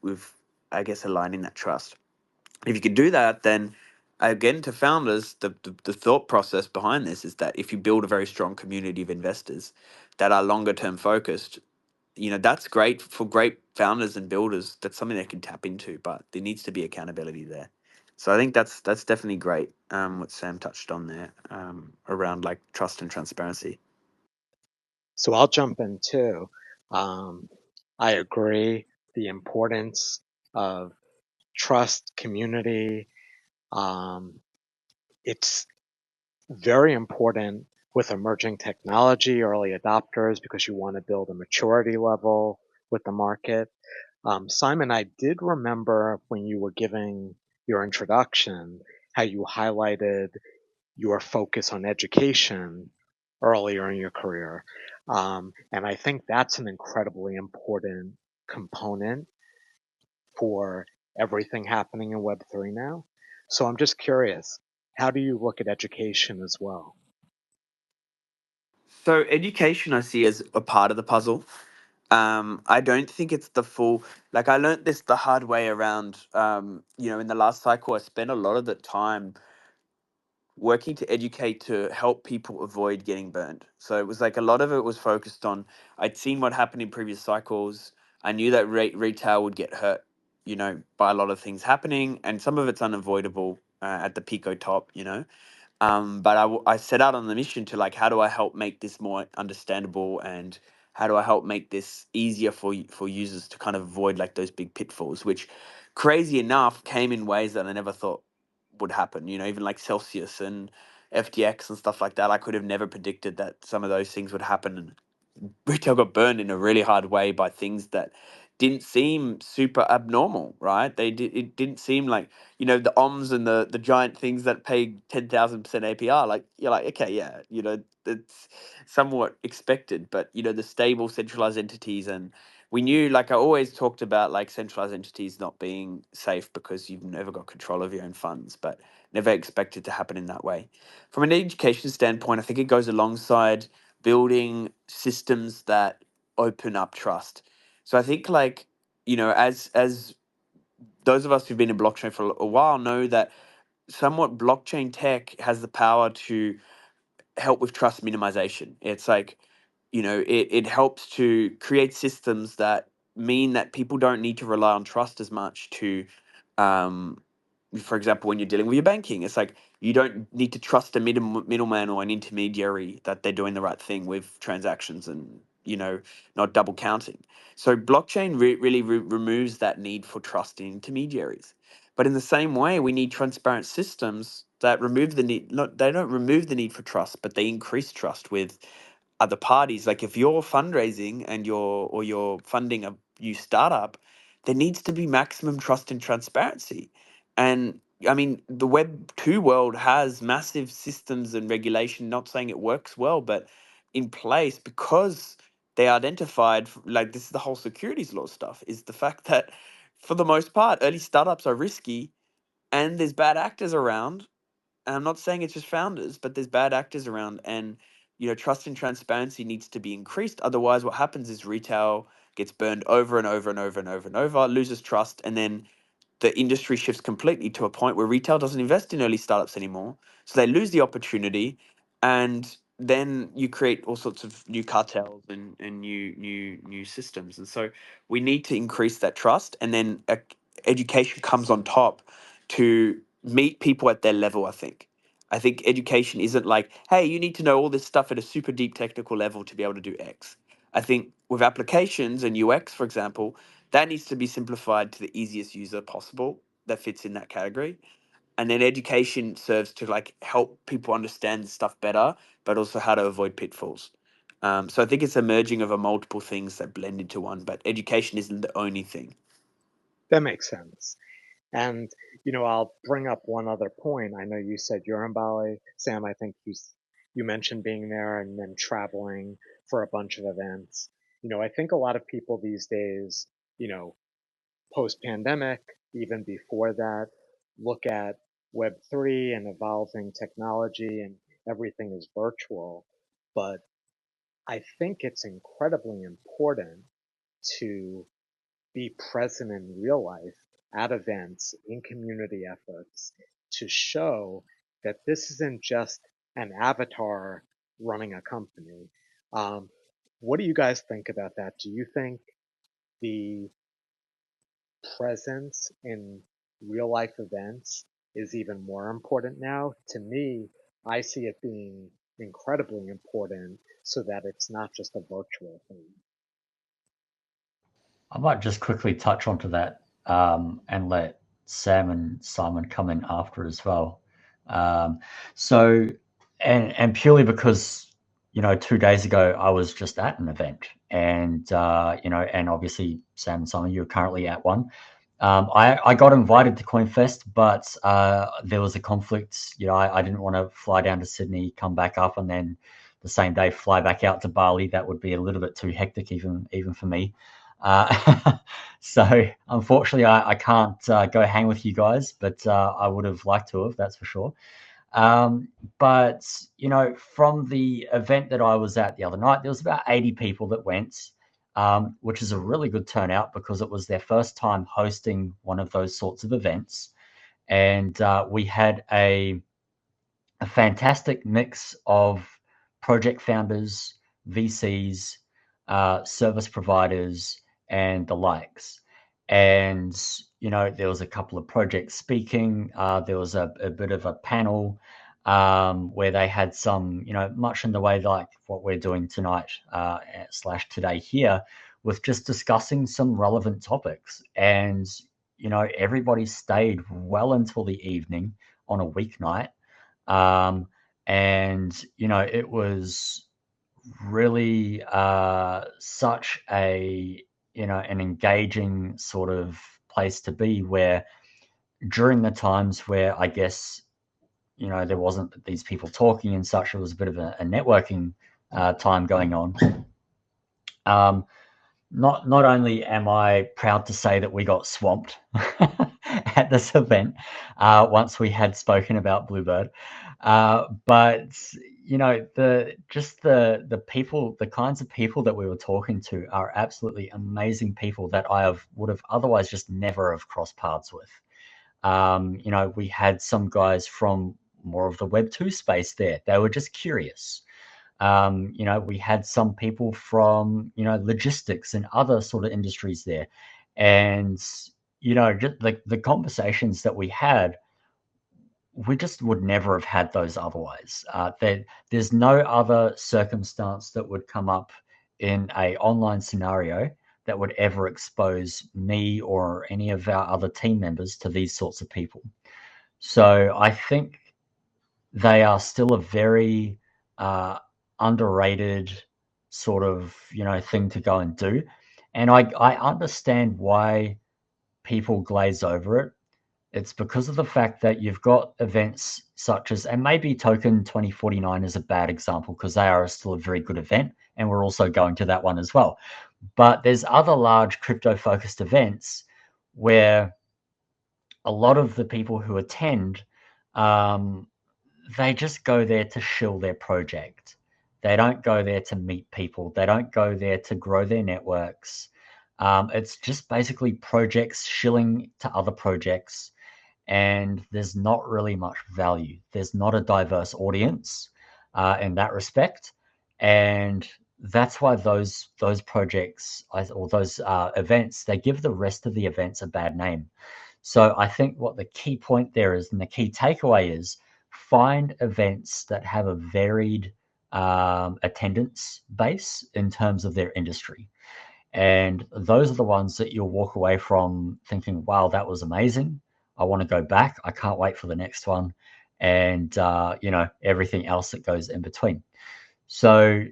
I guess aligning that trust. If you can do that, then again, to founders, the thought process behind this is that if you build a very strong community of investors that are longer term focused, that's great for great founders and builders. That's something they can tap into, but there needs to be accountability there. So I think that's definitely great. What Sam touched on there, around like trust and transparency. So I'll jump in too. I agree the importance of trust, community. It's very important with emerging technology, early adopters, because you want to build a maturity level with the market. Simon, I did remember when you were giving your introduction how you highlighted your focus on education earlier in your career. And I think that's an incredibly important component for everything happening in Web3 now. So I'm just curious, how do you look at education as well? So education I see as a part of the puzzle. I don't think it's the full. Like, I learned this the hard way around. In the last cycle, I spent a lot of the time working to educate to help people avoid getting burned. So it was like a lot of it was focused on, I'd seen what happened in previous cycles. I knew that retail would get hurt, by a lot of things happening, and some of it's unavoidable at the pico top, but I set out on the mission to, like, how do I help make this more understandable, and how do I help make this easier for users to kind of avoid like those big pitfalls, which, crazy enough, came in ways that I never thought would happen. Even like Celsius and FTX and stuff like that. I could have never predicted that some of those things would happen, and retail got burned in a really hard way by things that didn't seem super abnormal, right? It didn't seem like, the OMS and the giant things that pay 10,000% APR. Like, you're like, okay, yeah, it's somewhat expected, but the stable centralized entities, and we knew, like, I always talked about like centralized entities not being safe because you've never got control of your own funds, but never expected to happen in that way. From an education standpoint, I think it goes alongside building systems that open up trust. So I think, like, as those of us who've been in blockchain for a while know that somewhat blockchain tech has the power to help with trust minimization. It's like, it helps to create systems that mean that people don't need to rely on trust as much to, um, for example, when you're dealing with your banking, it's like you don't need to trust a middleman or an intermediary that they're doing the right thing with transactions, and not double counting. So blockchain really removes that need for trust in intermediaries. But in the same way, we need transparent systems that remove the need. Not They don't remove the need for trust, but they increase trust with other parties. Like, if you're fundraising and you're funding a new startup, there needs to be maximum trust and transparency. And I mean, the Web 2 world has massive systems and regulation. Not saying it works well, but in place, because they identified, like, this is the whole securities law stuff, is the fact that for the most part, early startups are risky, and there's bad actors around. And I'm not saying it's just founders, but there's bad actors around, and trust and transparency needs to be increased. Otherwise, what happens is retail gets burned over and over and over and over and over, loses trust, and then the industry shifts completely to a point where retail doesn't invest in early startups anymore. So they lose the opportunity, and then you create all sorts of new cartels and new systems. And so we need to increase that trust, and then education comes on top to meet people at their level, I think. I think education isn't like, hey, you need to know all this stuff at a super deep technical level to be able to do X. I think with applications and UX, for example, that needs to be simplified to the easiest user possible. that fits in that category. And then education serves to like help people understand stuff better, but also how to avoid pitfalls. So I think it's a merging of a multiple things that blend into one, but education isn't the only thing. That makes sense. And, I'll bring up one other point. I know you said you're in Bali. Sam, I think you mentioned being there and then traveling for a bunch of events. I think a lot of people these days, post pandemic, even before that, look at Web3 and evolving technology and everything is virtual. But I think it's incredibly important to be present in real life at events, in community efforts, to show that this isn't just an avatar running a company. What do you guys think about that? Do you think the presence in real life events is even more important now? To me, I see it being incredibly important so that it's not just a virtual thing. I might just quickly touch onto that and let Sam and Simon come in after as well. So, and purely because 2 days ago I was just at an event, and and obviously Sam and Simon, you're currently at one. I got invited to CoinFest, but there was a conflict. I didn't want to fly down to Sydney, come back up, and then the same day fly back out to Bali. That would be a little bit too hectic, even for me. So unfortunately, I can't go hang with you guys, but I would have liked to have, that's for sure. But from the event that I was at the other night, there was about 80 people that went, which is a really good turnout because it was their first time hosting one of those sorts of events. And we had a fantastic mix of project founders, VCs, service providers, and the likes. And there was a couple of projects speaking. There was a bit of a panel where they had some, much in the way like what we're doing tonight / today here, with just discussing some relevant topics. And everybody stayed well until the evening on a weeknight. And it was really such a an engaging sort of place to be, where during the times where I guess there wasn't these people talking and such, it was a bit of a networking time going on. Not only am I proud to say that we got swamped at this event once we had spoken about Blubird, but the people, the kinds of people that we were talking to are absolutely amazing people that would have otherwise just never have crossed paths with. We had some guys from more of the Web2 space there. They were just curious. We had some people from, logistics and other sort of industries there. And, just like the conversations that we had, we just would never have had those otherwise. There's no other circumstance that would come up in a online scenario that would ever expose me or any of our other team members to these sorts of people. So I think they are still a very underrated sort of thing to go and do, and I understand why people glaze over it. It's because of the fact that you've got events such as, and maybe Token 2049 is a bad example because they are still a very good event, and we're also going to that one as well. But there's other large crypto focused events where a lot of the people who attend, they just go there to shill their project. They don't go there to meet people. They don't go there to grow their networks. It's just basically projects shilling to other projects, and there's not really much value. There's not a diverse audience in that respect, and that's why those projects or those events, they give the rest of the events a bad name. So I think what the key point there is, and the key takeaway is, find events that have a varied attendance base in terms of their industry. And those are the ones that you'll walk away from thinking, wow, that was amazing. I want to go back. I can't wait for the next one, and everything else that goes in between. So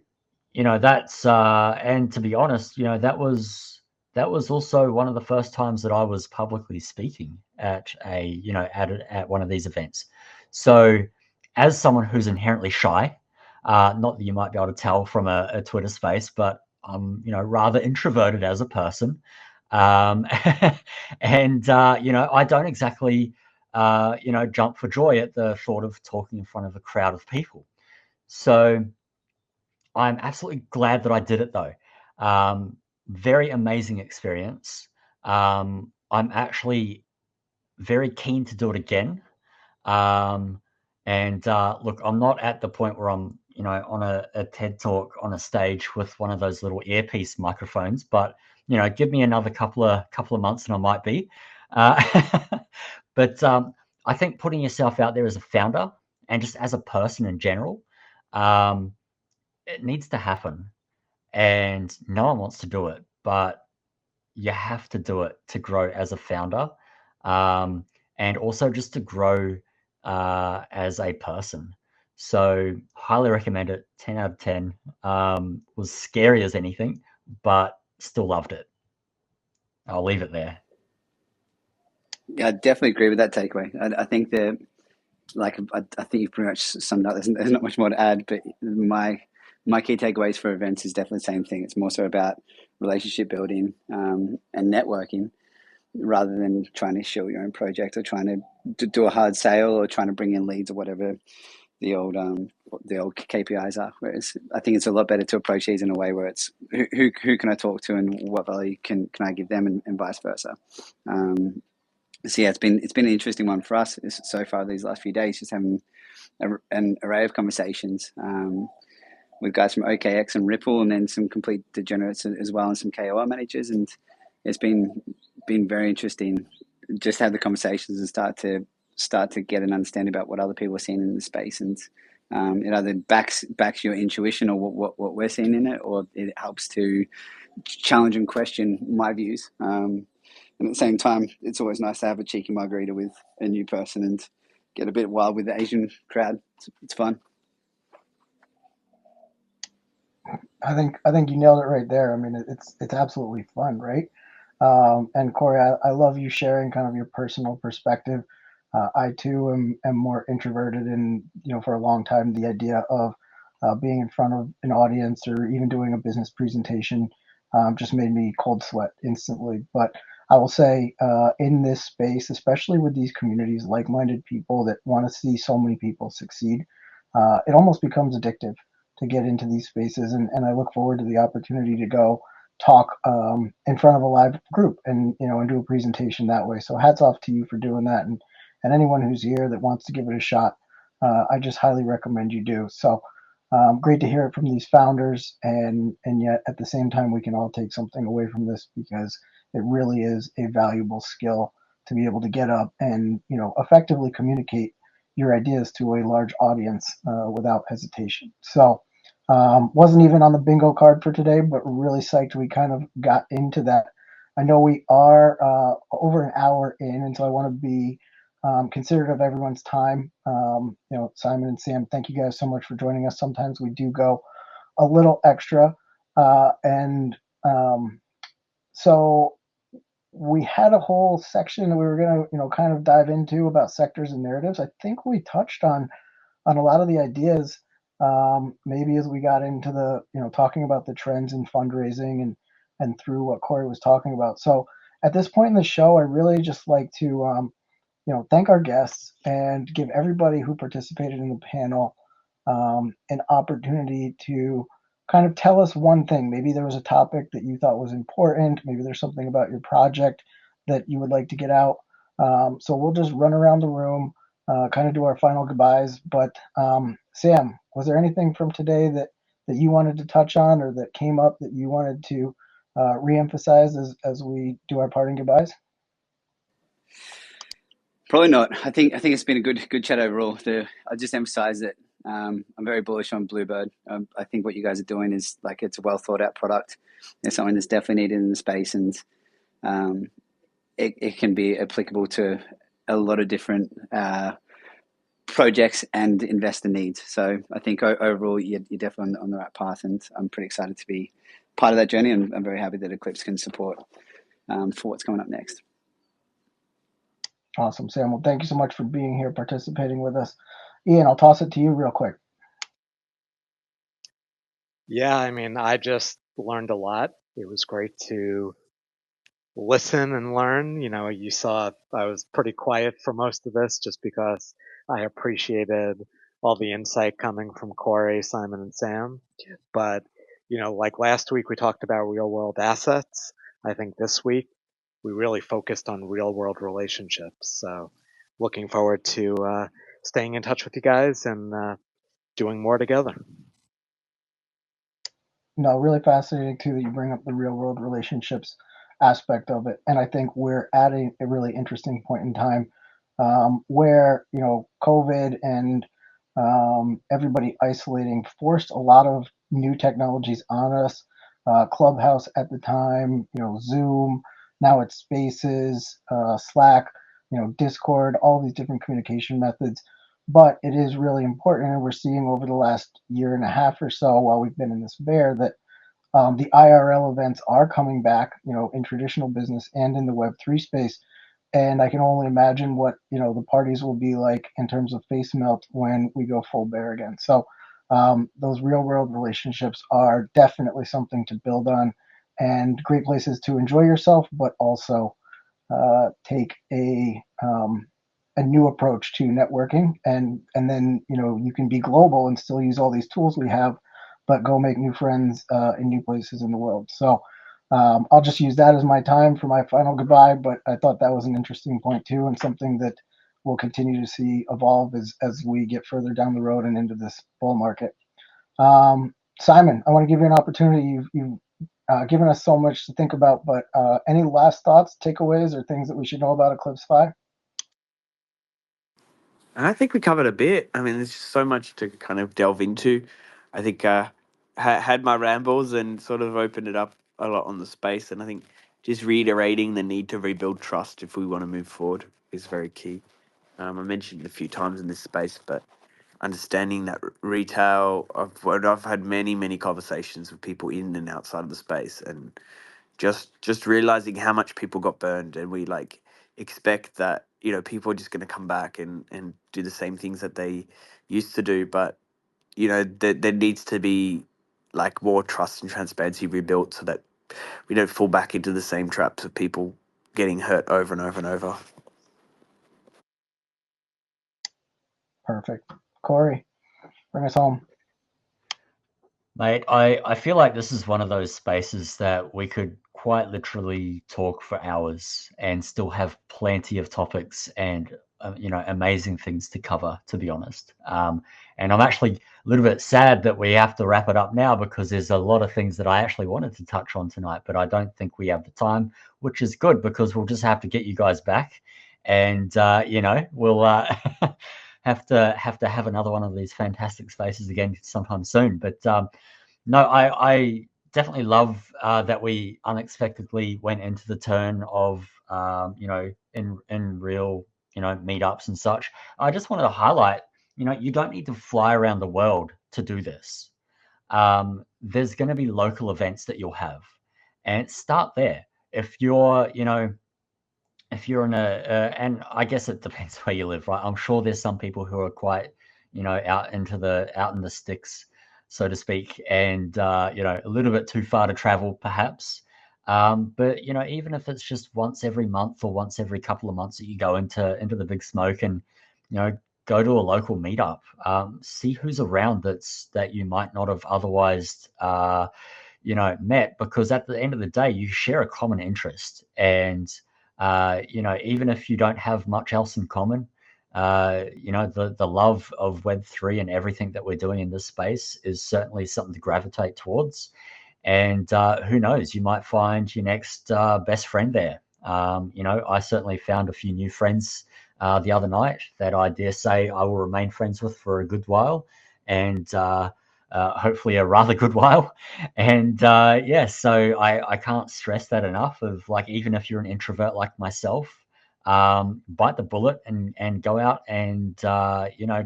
that's and to be honest, that was also one of the first times that I was publicly speaking at at one of these events. So as someone who's inherently shy, not that you might be able to tell from a Twitter space, but I'm rather introverted as a person, and I don't exactly jump for joy at the thought of talking in front of a crowd of people. So I'm absolutely glad that I did it though. Very amazing experience. I'm actually very keen to do it again. And look, I'm not at the point where I'm, on a TED talk on a stage with one of those little earpiece microphones, but give me another couple of months and I might be. But I think putting yourself out there as a founder and just as a person in general, it needs to happen, and no one wants to do it, but you have to do it to grow as a founder, and also just to grow as a person. So highly recommend it. 10 out of 10. Was scary as anything, but still loved it. I'll leave it there. Yeah, I definitely agree with that takeaway. I think that, I think you've pretty much summed up. There's not much more to add, but my key takeaways for events is definitely the same thing. It's more so about relationship building and networking, rather than trying to show your own project or trying to do a hard sale or trying to bring in leads or whatever the old KPIs are. Whereas I think it's a lot better to approach these in a way where it's who can I talk to and what value can I give them, and vice versa. So yeah, it's been an interesting one for us so far these last few days, just having an array of conversations with guys from OKX and Ripple, and then some complete degenerates as well, and some KOL managers, and it's been very interesting just to have the conversations and start to get an understanding about what other people are seeing in the space, and it either backs your intuition or what we're seeing in it, or it helps to challenge and question my views. And at the same time, it's always nice to have a cheeky margarita with a new person and get a bit wild with the Asian crowd. It's fun. I think you nailed it right there. I mean, it's absolutely fun, right? And Corey, I love you sharing kind of your personal perspective. I too am more introverted, and for a long time, the idea of being in front of an audience or even doing a business presentation just made me cold sweat instantly. But I will say, in this space, especially with these communities, like-minded people that want to see so many people succeed, it almost becomes addictive to get into these spaces, and I look forward to the opportunity to go talk in front of a live group and and do a presentation that way. So hats off to you for doing that, and anyone who's here that wants to give it a shot, I just highly recommend you do. So great to hear it from these founders, and yet at the same time we can all take something away from this, because it really is a valuable skill to be able to get up and effectively communicate your ideas to a large audience without hesitation. So wasn't even on the bingo card for today, but really psyched we kind of got into that. I know we are over an hour in, and so I want to be considerate of everyone's time. Simon and Sam, thank you guys so much for joining us. Sometimes we do go a little extra, and so we had a whole section that we were going to kind of dive into about sectors and narratives. I think we touched on a lot of the ideas, maybe as we got into the talking about the trends in fundraising and through what Corey was talking about. So at this point in the show, I really just like to thank our guests and give everybody who participated in the panel an opportunity to kind of tell us one thing. Maybe there was a topic that you thought was important. Maybe there's something about your project that you would like to get out. So we'll just run around the room, kind of do our final goodbyes. But Sam, was there anything from today that you wanted to touch on, or that came up that you wanted to reemphasize as we do our parting goodbyes? Probably not. I think it's been a good chat overall. I just emphasize that I'm very bullish on Blubird. I think what you guys are doing is it's a well thought out product. It's something that's definitely needed in the space, and it can be applicable to a lot of different projects and investor needs. So I think overall you're definitely on the right path, and I'm pretty excited to be part of that journey, and I'm very happy that Eclipse can support for what's coming up next. Awesome, Sam. Well, thank you so much for being here, participating with us. Ian, I'll toss it to you real quick. Yeah, I mean, I just learned a lot. It was great to listen and learn. You know, you saw I was pretty quiet for most of this just because I appreciated all the insight coming from Corey, Simon, and Sam. But, you know, like last week we talked about real world assets. I think this week we really focused on real world relationships. So looking forward to staying in touch with you guys and doing more together. No, really fascinating too that you bring up the real world relationships aspect of it. And I think we're at a really interesting point in time where, you know, COVID and everybody isolating forced a lot of new technologies on us. Clubhouse at the time, you know, Zoom, now it's Spaces, Slack, you know, Discord, all these different communication methods. But it is really important, and we're seeing over the last year and a half or so while we've been in this bear that the IRL events are coming back, you know, in traditional business and in the Web3 space. And I can only imagine what, you know, the parties will be like in terms of face melt when we go full bear again. So those real world relationships are definitely something to build on and great places to enjoy yourself, but also take a new approach to networking, and then, you know, you can be global and still use all these tools we have, but go make new friends in new places in the world. So I'll just use that as my time for my final goodbye, but I thought that was an interesting point too, and something that we'll continue to see evolve as we get further down the road and into this bull market. Simon, I want to give you an opportunity. You've given us so much to think about, but any last thoughts, takeaways, or things that we should know about Eclipse 5? And I think we covered a bit. I mean, there's just so much to kind of delve into. I think had my rambles and sort of opened it up a lot on the space. And I think just reiterating the need to rebuild trust if we want to move forward is very key. I mentioned it a few times in this space, but understanding that retail, I've had many conversations with people in and outside of the space, and just realizing how much people got burned, and we like expect that, you know, people are just going to come back and do the same things that they used to do, but you know, there needs to be like more trust and transparency rebuilt so that we don't fall back into the same traps of people getting hurt over and over and over. Perfect. Corey, bring us home. Mate, I feel like this is one of those spaces that we could quite literally talk for hours and still have plenty of topics and you know, amazing things to cover, to be honest. And I'm actually a little bit sad that we have to wrap it up now, because there's a lot of things that I actually wanted to touch on tonight, but I don't think we have the time, which is good, because we'll just have to get you guys back, and you know, we'll have to have another one of these fantastic spaces again sometime soon. But no, I definitely love that we unexpectedly went into the turn of you know, in real, you know, meetups and such. I just wanted to highlight, you know, you don't need to fly around the world to do this. There's going to be local events that you'll have, and start there. If you're, you know, if you're in and I guess it depends where you live, right? I'm sure there's some people who are quite, you know, out in the sticks, so to speak, and you know, a little bit too far to travel perhaps. But you know, even if it's just once every month or once every couple of months that you go into the big smoke and, you know, go to a local meetup, see who's around that you might not have otherwise you know, met, because at the end of the day you share a common interest. And you know, even if you don't have much else in common, you know, the love of Web3 and everything that we're doing in this space is certainly something to gravitate towards. And who knows, you might find your next best friend there. You know, I certainly found a few new friends the other night that I dare say I will remain friends with for a good while, and hopefully a rather good while. And yeah, so I can't stress that enough, of like, even if you're an introvert like myself, bite the bullet and go out and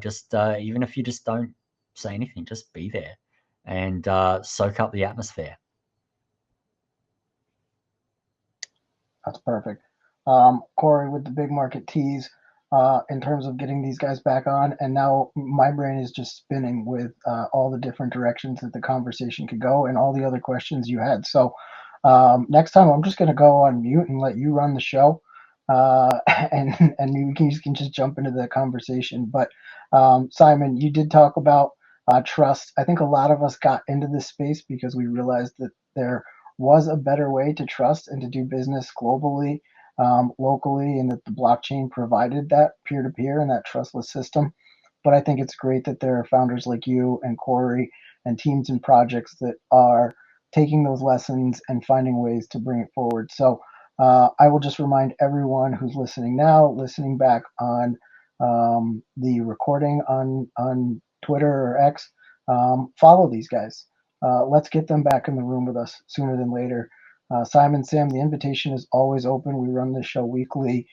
just even if you just don't say anything, just be there and soak up the atmosphere. That's perfect. Corey, with the big market tease, in terms of getting these guys back on, and now my brain is just spinning with all the different directions that the conversation could go and all the other questions you had. So next time I'm just going to go on mute and let you run the show, and you can just jump into the conversation. But Simon, you did talk about trust. I think a lot of us got into this space because we realized that there was a better way to trust and to do business globally, locally, and that the blockchain provided that peer-to-peer and that trustless system. But I think it's great that there are founders like you and Corey and teams and projects that are taking those lessons and finding ways to bring it forward. So I will just remind everyone who's listening now, listening back on the recording on Twitter or X, follow these guys. Let's get them back in the room with us sooner than later. Simon, Sam, the invitation is always open. We run this show weekly.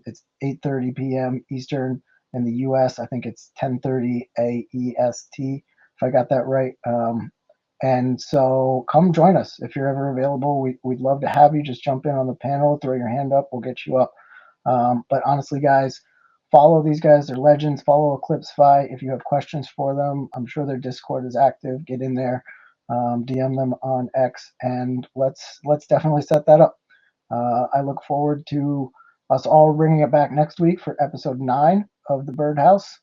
It's 8:30 p.m. Eastern in the U.S. I think it's 10:30 AEST, if I got that right. And so come join us if you're ever available. We'd love to have you. Just jump in on the panel, throw your hand up, we'll get you up. But honestly, guys, follow these guys. They're legends. Follow Eclipsify. If you have questions for them, I'm sure their Discord is active. Get in there, DM them on X, and let's definitely set that up. I look forward to us all bringing it back next week for episode 9 of the Birdhouse,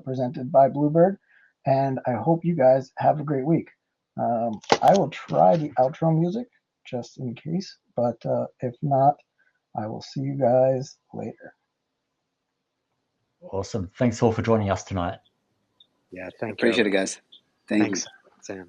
presented by Blubird. And I hope you guys have a great week. I will try the outro music just in case, but if not, I will see you guys later. Awesome. Thanks all for joining us tonight. Yeah, thank you. Appreciate it, guys. Thank you. Thanks, Sam.